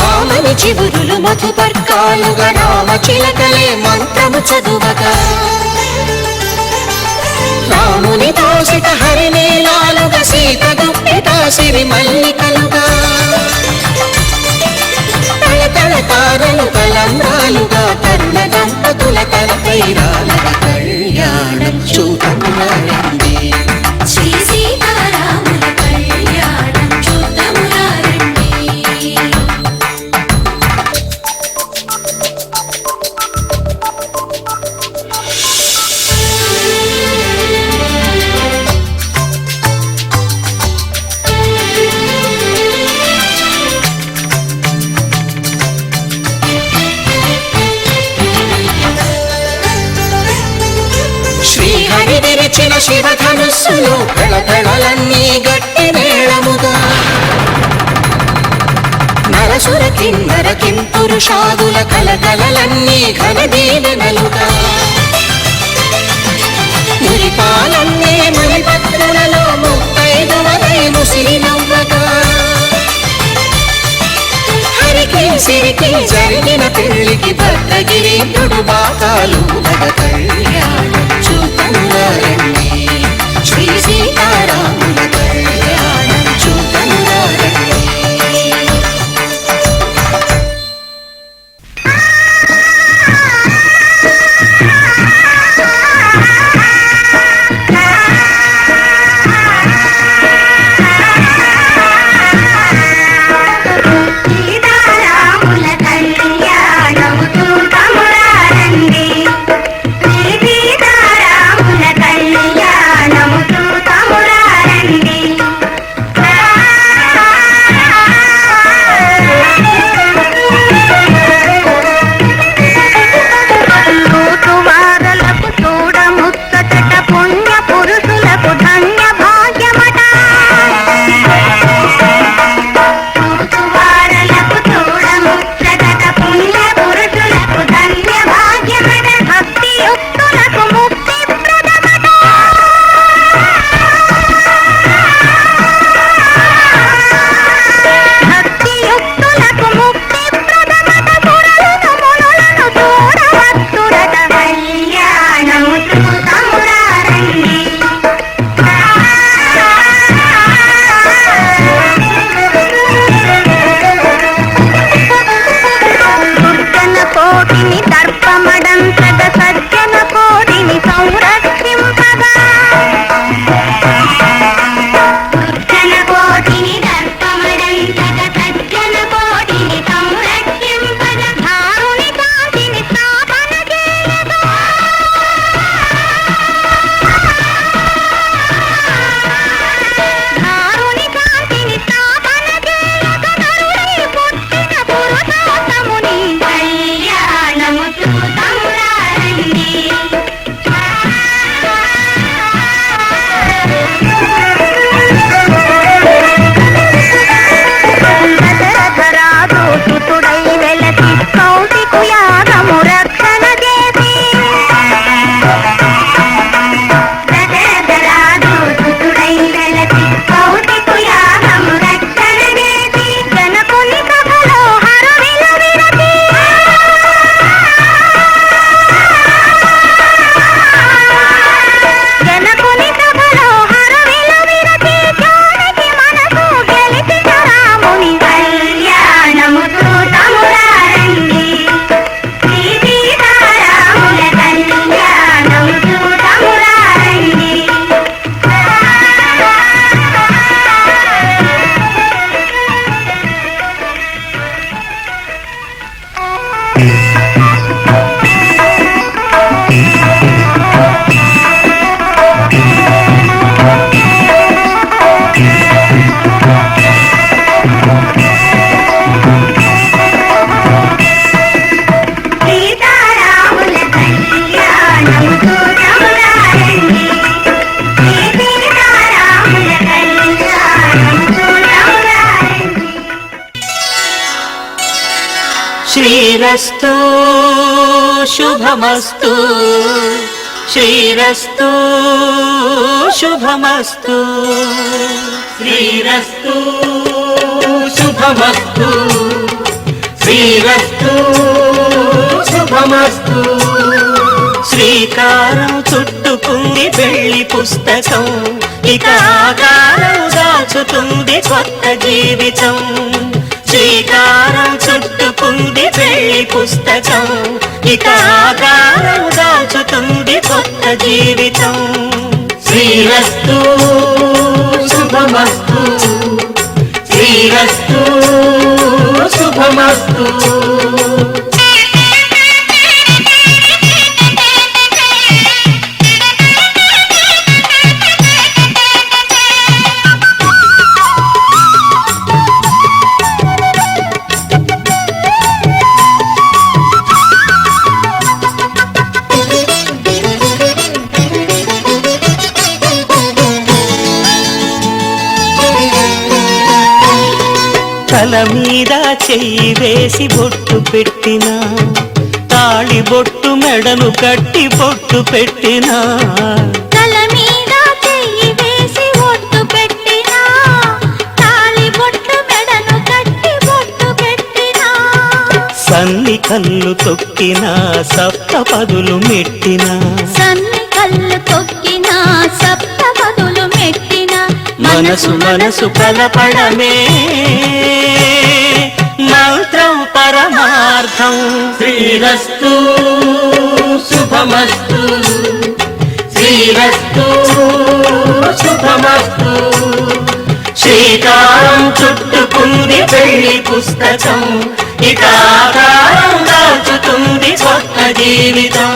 Speaker 2: ఆమని చిగురులు మధుపర్కాలుగా,
Speaker 3: రామ చిలకలే మంత్రము చదువగా, రాముని దోసిట హరినీలాలుగా, సీత గుప్పిట సిరి మల్లికలుగా, తళతళ తారలు తలంబ్రాలుగా, తరుణ దంపతుల తలపైరాలుగా. కళ్యాణం చూతమురారండి.
Speaker 2: శ్రీ సీతారాముల కళ్యాణం చూతమురారండి.
Speaker 3: శ్రీహరి విరిచిన శివధనుస్సులు కళకళలన్నీ గట్టి మేళముగా, నరసుర కిన్నర కింపురుషాదుల కలకలలన్నీ ఘన దీవెనలుగా, మురిపాలన్నీ మణిపత్రులలో ముత్తైదువలై ముసిరి నవ్వగా, హరికి సిరికి జరిగిన పెళ్లికి భద్రగిరీంద్రుడు బాకాలు కళ్యాణం చూతమురారండి. శ్రీ సీతారాముల కళ్యాణం చూతమురారండి.
Speaker 5: సీతారాముల కళ్యాణము చూతమురారండి. శ్రీ సీతారాముల కళ్యాణం
Speaker 3: శ్రీరస్తు శుభమస్తు శ్రీరస్తు శుభమస్తు శ్రీరస్తు శుభమస్తు శ్రీరస్తు శుభమస్తు శ్రీకారం చుట్టుకుంది పెళ్లి పుస్తకం ఇక ఆకారం దాచుతుంది కొత్త జీవితం శ్రీకారం చుట్టుకుంది పెళ్లి పుస్తకం ఇక ఆకారం దాచుతుంది కొత్త జీవితం శ్రీరస్తు శుభమస్తు శ్రీరస్తు శుభమస్తు తల మీద చెయ్యి వేసి బొట్టు పెట్టిన తాళి బొట్టు మెడను కట్టి బొట్టు పెట్టిన
Speaker 2: తల మీద చెయ్యి వేసి బొట్టు పెట్టిన తాళి బొట్టు మెడను కట్టి బొట్టు పెట్టిన
Speaker 3: సన్ని కళ్ళు తొక్కిన సప్తపదులు మెట్టిన
Speaker 2: సన్ని కళ్ళు తొక్కిన సప్తపదులు మెట్టిన
Speaker 3: మనసు మనసు కలపడమే మంత్రం పరమార్థం శ్రీరస్తు శుభమస్తు శ్రీరస్తు శుభమస్తు శ్రీకారం చుట్టుకుంది పెళ్లి పుస్తకం ఇక ఆకారం దాచుతుంది కొత్త జీవితం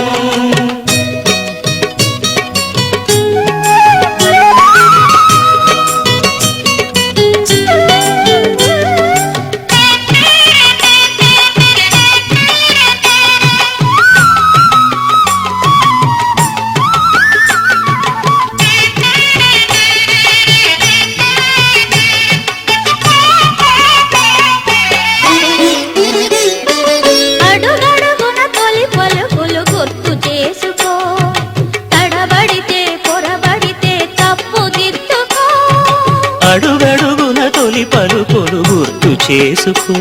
Speaker 3: అడుగడుగున తొలి పలుకులు గుర్తు చేసుకో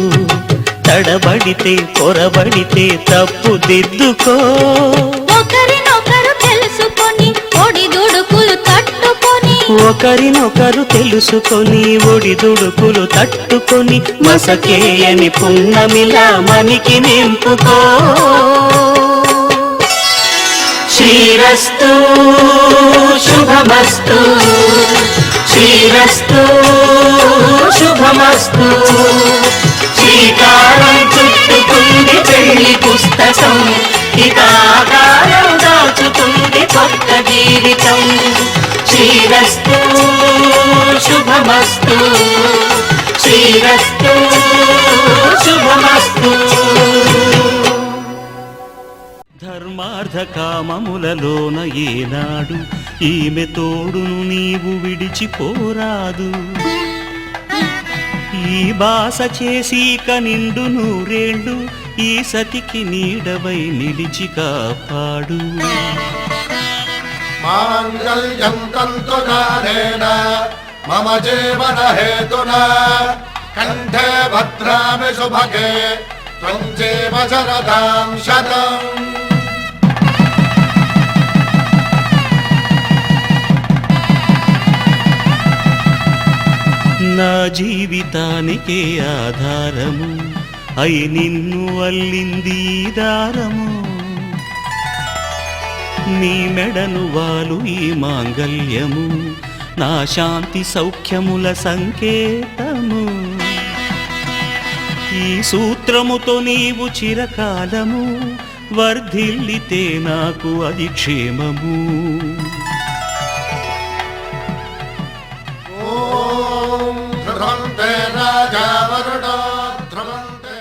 Speaker 3: తడబడితే పొరబడితే తప్పు దిద్దుకో
Speaker 2: ఒకరినొకరు తెలుసుకొని ఒడిదుడుకులు తట్టుకొని
Speaker 3: ఒకరినొకరు తెలుసుకొని ఒడిదుడుకులు తట్టుకొని మసకేయని పున్నమిలా మనికి నింపుకో శ్రీరస్తు శుభమస్తు శ్రీరస్తు శుభమస్తు శ్రీకారం చుట్టుకుంది పెళ్లి పుస్తకం ఇక ఆకారం దాచుతుంది కొత్త జీవితం శ్రీరస్తు శుభమస్తు శ్రీరస్తు శుభమస్తు ధర్మార్థ కామములలోన ఏనాడు ఈమె తోడును నీవు విడిచిపోరాదు ఈ బాస చేసి కనిండు నూరేళ్ళు ఈ సతికి నీడవై నిలిచి కాపాడు
Speaker 6: మాంగళ్యం తంతునానేన మమ జీవన హేతునా కంఠే భద్రామి శుభగే త్వం జీవ శరదాం శతం
Speaker 3: నా జీవితానికే ఆధారము అయి నిన్ను అల్లింది దారము నీ మెడను వాలు ఈ మాంగల్యము నా శాంతి సౌఖ్యముల సంకేతము ఈ సూత్రముతో నీవు చిరకాలము వర్ధిల్లితే నాకు అది క్షేమము
Speaker 6: ధ్రువంతే రాజా వరుణో ధ్రువంతే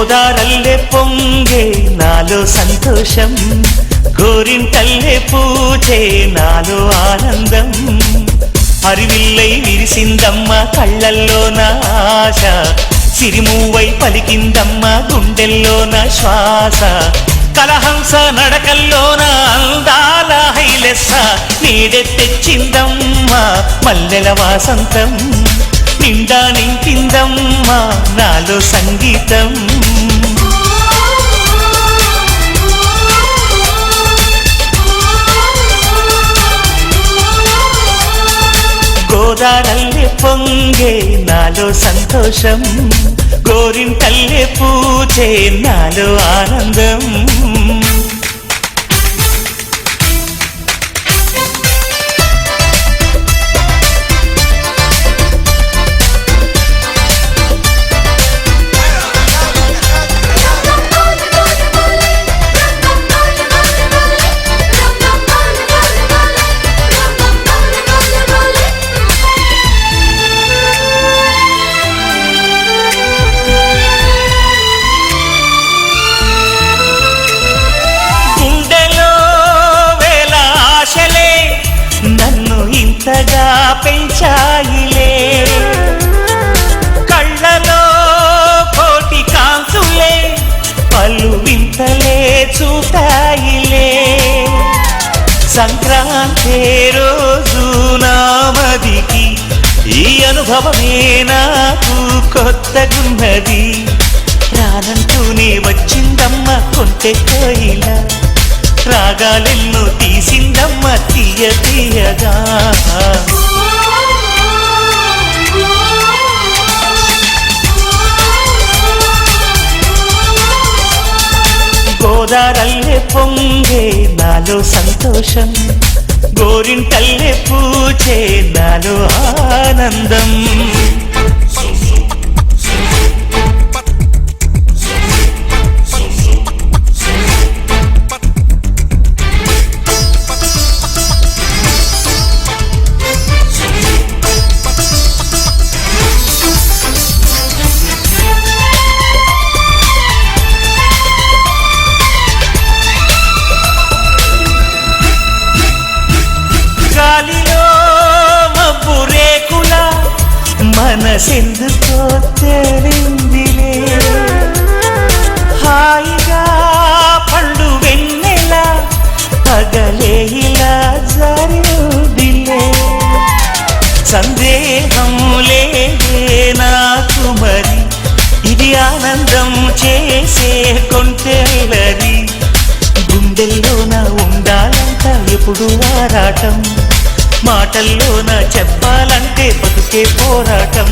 Speaker 3: గోదారల్లే పొంగే నాలో సంతోషం, గోరింటల్లే పూచే నాలో ఆనందం. హరివిల్లై విరిసిందమ్మ కళ్ళల్లో నా ఆశ, సిరిమూవై పలికిందమ్మ గుండెల్లో నా శ్వాస. కలహంస నడకల్లోన అందాల హైలెస్స, నీడే తెచ్చిందమ్మ మల్లెల వాసంతం. నిండా నింపిందమ్మ నాలో సంగీతం. గోదారల్లే పొంగే నాలో సంతోషం, గోరింటల్లే పూచే నాలో ఆనందం. ఇంతగా పెంచాయిలే, కళ్ళలో కోటి కాంతులే పలు వింతలే చూపాయిలే. సంక్రాంతి రోజు నామదికి ఈ అనుభవమే నాకు కొత్తగున్నది. రానంటూనే వచ్చిందమ్మ కొంటె కోయిల, రాగాలెన్నో తీసిందమ్మ తీయ తీయగా. గోదారల్లే పొంగే నాలో సంతోషం, గోరింటల్లే పూచే నాలో ఆనందం. గాలిలో మబ్బు రేకుల మనసెందుకో తెలిందిలే, హాయిగా పండు వెన్నెల పగలే ఇలా జరిదిలే. సందేహం లేదే నాకు మరి, ఇది ఆనందం చేసే కొంటెలది. గుండెల్లోన ఉండాలంట ఎప్పుడు ఆరాటం, మాటల్లోన చెప్పాలంటే బతుకే పోరాటం.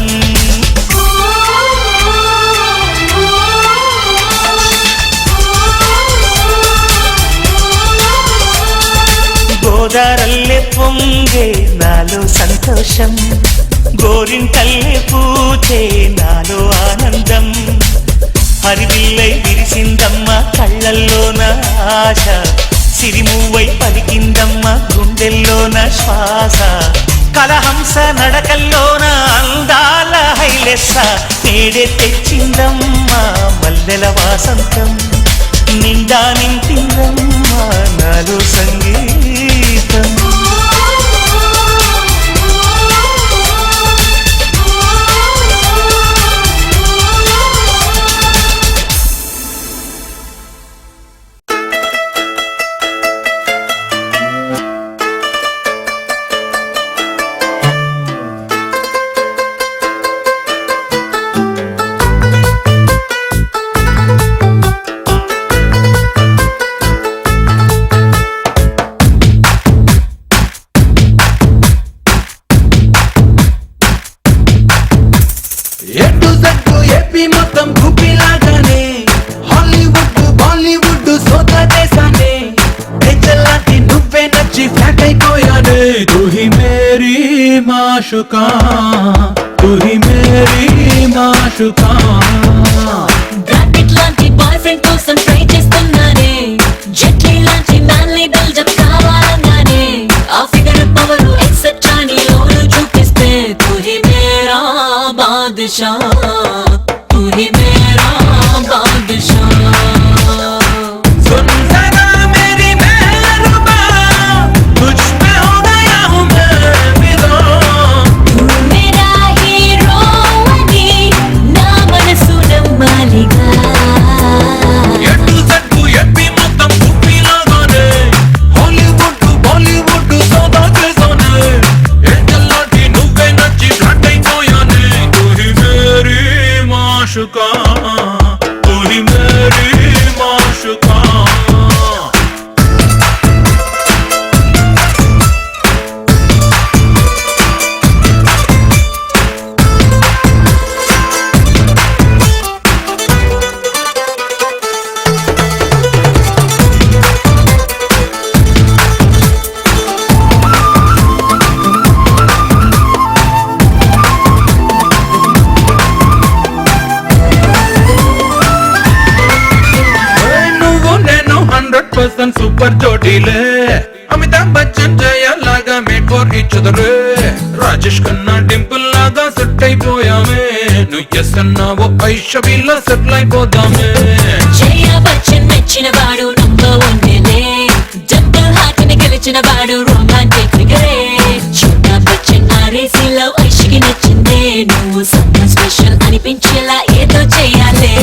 Speaker 3: గోదారల్లే పొంగే నాలో సంతోషం, గోరింటల్లే పూచే నాలో ఆనందం. హరివిల్లై విరిసిందమ్మ కళ్ళల్లోన ఆశ, సిరిమూవై పలికిందమ్మ గుండెల్లోన శ్వాస. కలహంస నడకల్లోన అందాల హైలెస్స, నీడే తెచ్చిందమ్మ మల్లెల వాసంతం. నిండా నింపిందమ్మ నాలో సంగీతం.
Speaker 1: మొత్తం గుప్పిలాగానే హాలీవుడ్ బాలీవుడ్ సోత దేశానే లాంటి నువ్వే నచ్చి ఫ్లాట్ అయిపోయానే. తుహి మేరీ మాషుకా, తుహి మేరీ మాషుకా.
Speaker 2: బ్రాకెట్ లాంటి బాయ్ ఫ్రెండ్ కోసం ట్రై చేస్తున్నానే, జెట్లీ లాంటి మ్యాన్లీ బిల్డప్ కావాలన్నానే. ఆ ఫిగర్ పవర్ ఎక్సెట్రా నీలోను చూపిస్తే తుహి మేరా బాద్షా, తుహి మేరా బాద్షా.
Speaker 7: 100% సూపర్ జోడీలే అమితాబ్ బచ్చన్ జయ లాగా made for each other Rajesh Khanna Dimple లాగా సెట్ అయిపోయామే నువ్వు ఎస్ అన్నావో ఐషవిలా సెటిల్ అయిపోదామే
Speaker 2: జయ బచ్చన్ మెచ్చిన వాడు నంబర్ వన్ జంటల్ హార్ట్ ని గెలిచిన వాడు రొమాంటిక్ ఫిగరే చోటా బచ్చన్ ఆరేసిలో ఐషికి నచ్చిందే నువ్వు సమ్మర్ స్పెషల్ అనిపించేలా ఏదో చేయాలి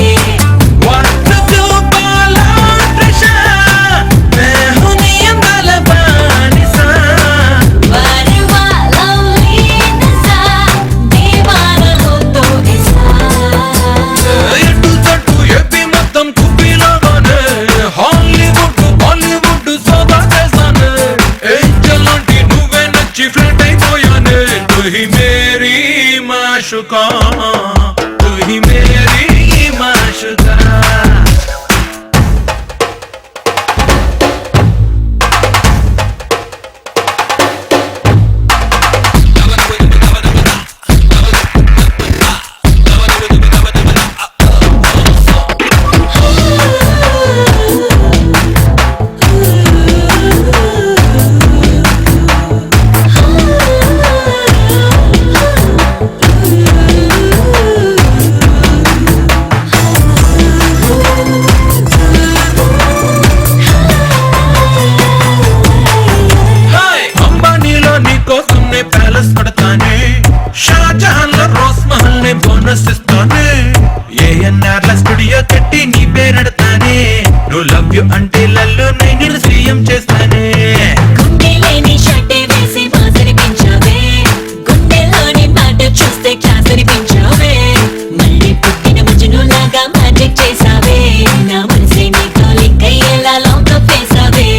Speaker 7: तू ही मेरी माशुका స్టూడియో కట్టి నీ పేరెడతానే నువ్వు లవ్ యు అంటే లల్లు నేను సీఎం చేస్తానే
Speaker 2: గుండెలేని షర్టే వేసి మాసని పెంచావే గుండెలోని మాట చూస్తే క్లాస్ అని పెంచావే మళ్ళీ పుట్టిన మజ్ను లాగా మ్యాజిక్ చేసావే నా మనసే నీతో లింక్ అయ్యేలా లాంగ్ వేసావే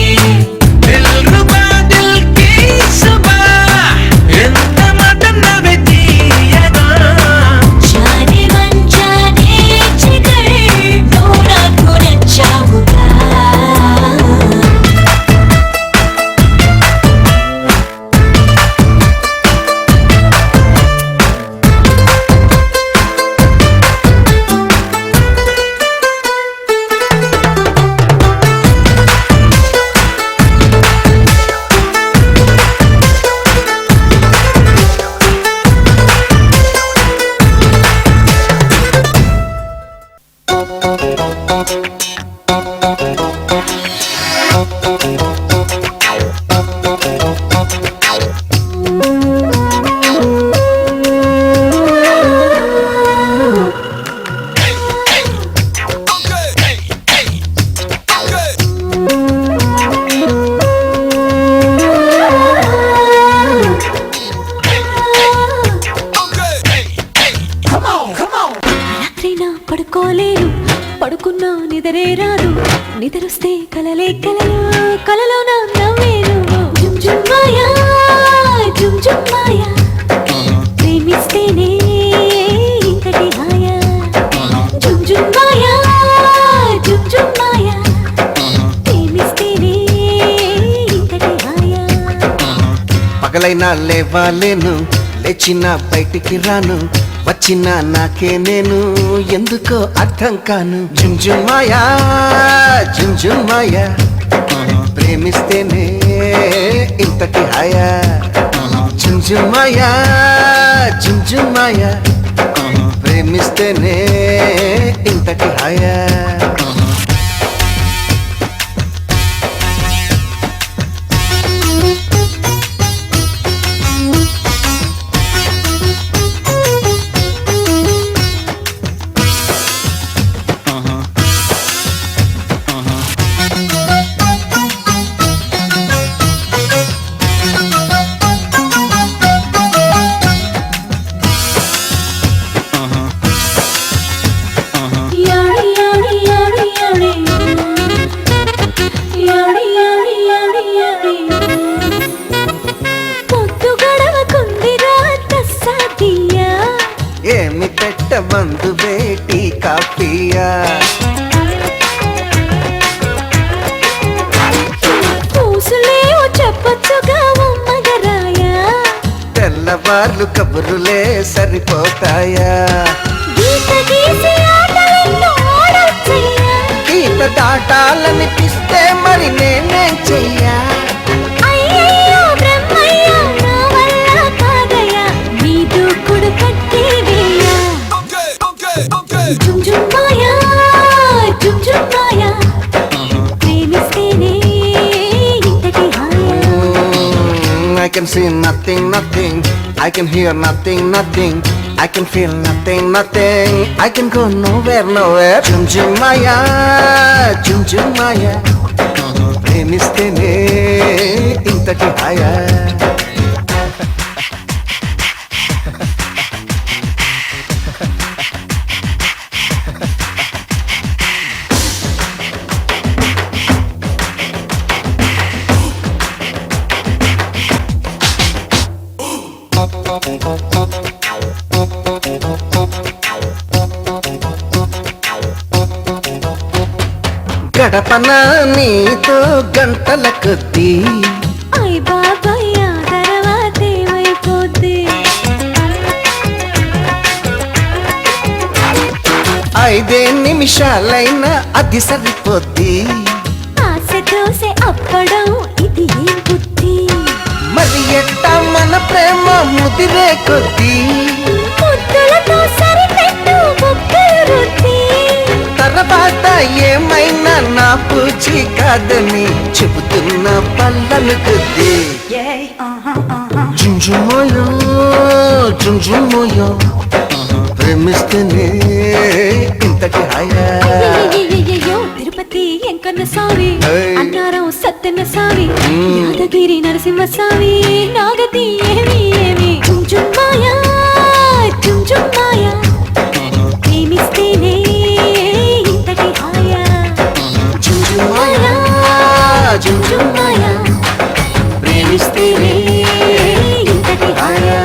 Speaker 2: పడుకోలేను పడుకున్నా నిద్రే రాదు నిద్రొస్తే కలలే కలలు కలలో నా నవ్వేను జుమ్ జుమ్ మాయా జుమ్ జుమ్ మాయా ప్రేమిస్తేనే ఇంతటి హాయా జుమ్ జుమ్ మాయా జుమ్ జుమ్ మాయా ప్రేమిస్తేనే ఇంతటి హాయా
Speaker 8: పగలైనా లేవాలేను లేచిన బయటికి రాను వచ్చిన నాకే నేను ఎందుకో అర్థం కాను జుంజుమాయా జుంజుమాయా ప్రేమిస్తేనే ఇంతటి హాయా జుంజుమాయా జుంజుమాయా ప్రేమిస్తేనే ఇంతటి హాయా మందు బేటీ కాఫియా
Speaker 2: పూసులేవో చెప్పొచ్చుగా మగరాయా
Speaker 8: తెల్లవార్లు కబురులే సరిపోతాయా
Speaker 2: గీత గీసి ఆటలెన్నో ఆడొచ్చయ్యా
Speaker 8: గీత దాటాలనిపిస్తే మరి can see nothing, nothing. I can hear nothing, nothing. I can feel nothing, nothing. I can go nowhere, nowhere. Chum chum maya, chum chum maya. ప్రేమిస్తేనే ఇంతటి హాయా. గడపన నీతో గంటల కొద్దీ
Speaker 2: అయ్ బాబాయ్ ఆ తర్వాత ఏమైపోద్ది
Speaker 8: 5 నిమిషాలైనా అది సరిపోద్ది.
Speaker 2: ఆశ దోసె అప్పడం ఇది ఏం బుద్ధి
Speaker 8: మరి ఎట్ట మన ప్రేమ ముదిరే కొద్దీ
Speaker 2: ముద్దులతో సరిపెట్టు బొక్కలు రుద్ది
Speaker 8: తర్వాత ఏమైనా నా పూచి కాదని చెబుతున్న పళ్ళను కొద్ది. జుంజుమోయో జుంజుమోయో ప్రేమిస్తేనే ఇంతటి హాయా.
Speaker 2: అయ్యయ్యయ్యయ్యో, తిరుపతి ఎంకన్న స్వామి
Speaker 8: ఏయ్.
Speaker 2: అన్నారం సత్యన్న స్వామి యాదగిరి నరసింహ స్వామి నాగతి ఏమి ఏమి చుంచుమాయా చుంచుమాయా ప్రేమిస్తేనే ఇంతటి హాయా చుంచుమాయా చుంచుమాయా ప్రేమిస్తేనే ఇంతటి హాయా.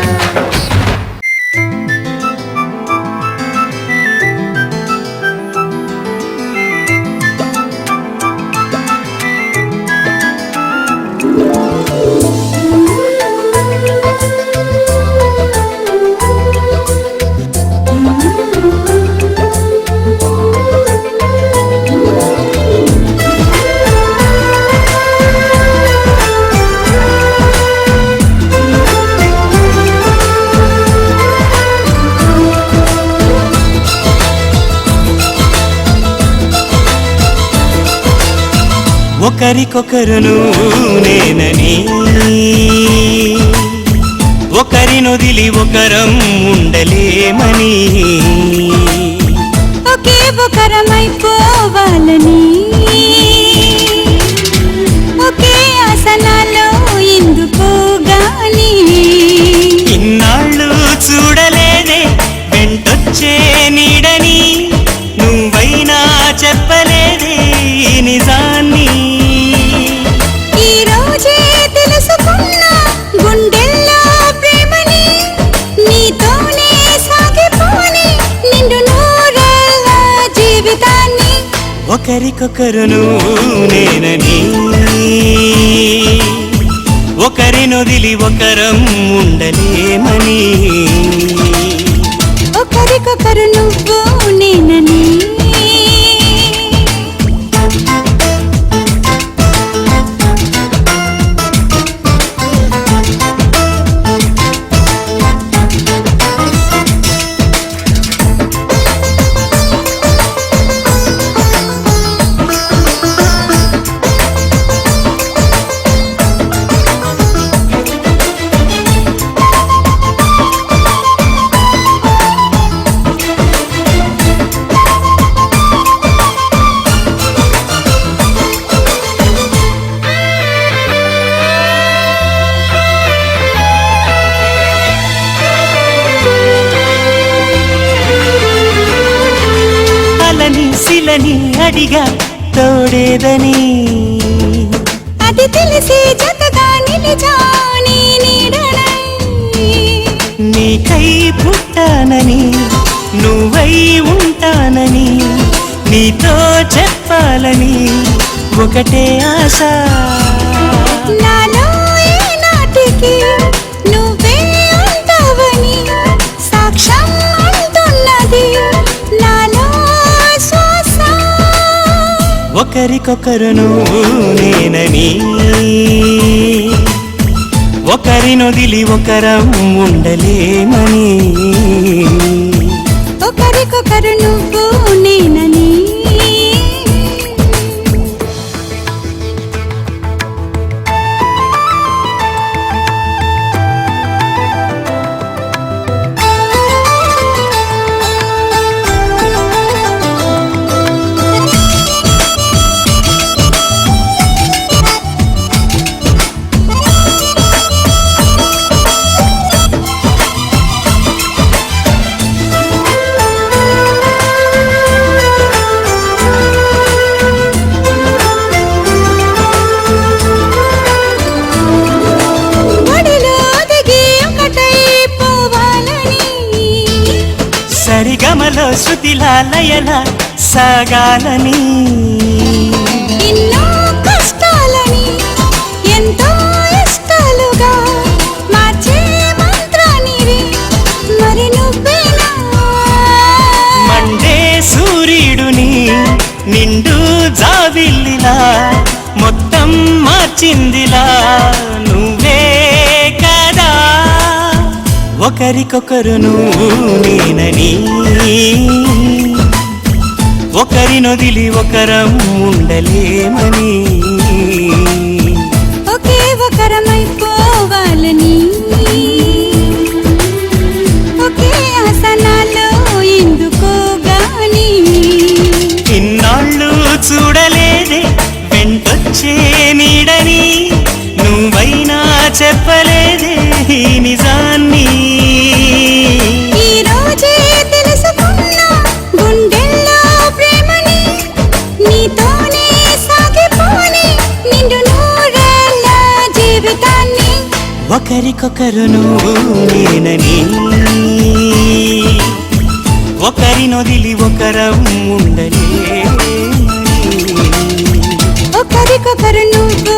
Speaker 3: ఒకరికొకరును నేనని ఒకరినొదిలి ఒకరం ఉండలేమని
Speaker 2: ఒకే ఒకరమైపోవాలని ఒకే ఆసనాలో ఎందుకో గాని
Speaker 3: ఇన్నాళ్ళు చూడలేదే వెంటొచ్చే నీడని నువ్వైనా చెప్పలేదే ఈ నిజాన్ని.
Speaker 2: ఈ రోజే తెలుసుకున్నా గుండెల్లో ప్రేమని నీతోనే సాగిపోని నిండు నూరేళ్ళ జీవితాన్ని.
Speaker 3: ఒకరికొకరును నేనని ఒకరినొదిలి ఒకరం ఉండలేమని
Speaker 2: ఒకరికొకరు నువ్వు నేనని
Speaker 3: శిలని అడిగా తోడేదని
Speaker 2: అది తెలిసి జతగా నిలిచాని నీడనై
Speaker 3: నీకై పుట్టానని నువ్వై ఉంటానని నీతో చెప్పాలని ఒకటే ఆశ.
Speaker 2: నాలో ఏనాటికి నువ్వే ఉంటావని సాక్ష్యం అంటున్నది నాలో శ్వాస.
Speaker 3: ఒకరికొకరును నేనని ఒకరినొదిలి ఒకరం ఉండలేమని
Speaker 2: ఒకరికొకరు నువ్వు నేనని
Speaker 3: శృతిలా లయలా సాగాలని
Speaker 2: ఎన్నో కష్టాలని ఎంతో ఇష్టాలుగా మార్చే మంత్రానివి మరి నువ్వేనా
Speaker 3: మండే సూర్యుడుని నిండు జావిల్లిలా మొత్తం మార్చిందిలా నువ్వే కదా ఒకరికొకరు నువ్వు నేనని ఒకరినొదిలి ఒకరం ఉండలేమని
Speaker 2: ఒకే ఒకరమైపోవాలని ఒకే ఆసనాలో ఎందుకో గాని
Speaker 3: ఇన్నాళ్ళు చూడలేదే వెంటొచ్చే నీడని నువ్వైనా చెప్పలేదే ఈ నిజాన్ని
Speaker 2: ఈ రోజే తెలుసుకున్నా గుండెల్లో ప్రేమని నీతోనే సాగిపోని నిండు నూరేళ్ళ జీవితాన్ని
Speaker 3: ఒకరికొకరు నువ్వు నేనని ఒకరినొదిలి ఒకరం ఉండలే
Speaker 2: ఒకరికొకరు నువ్వు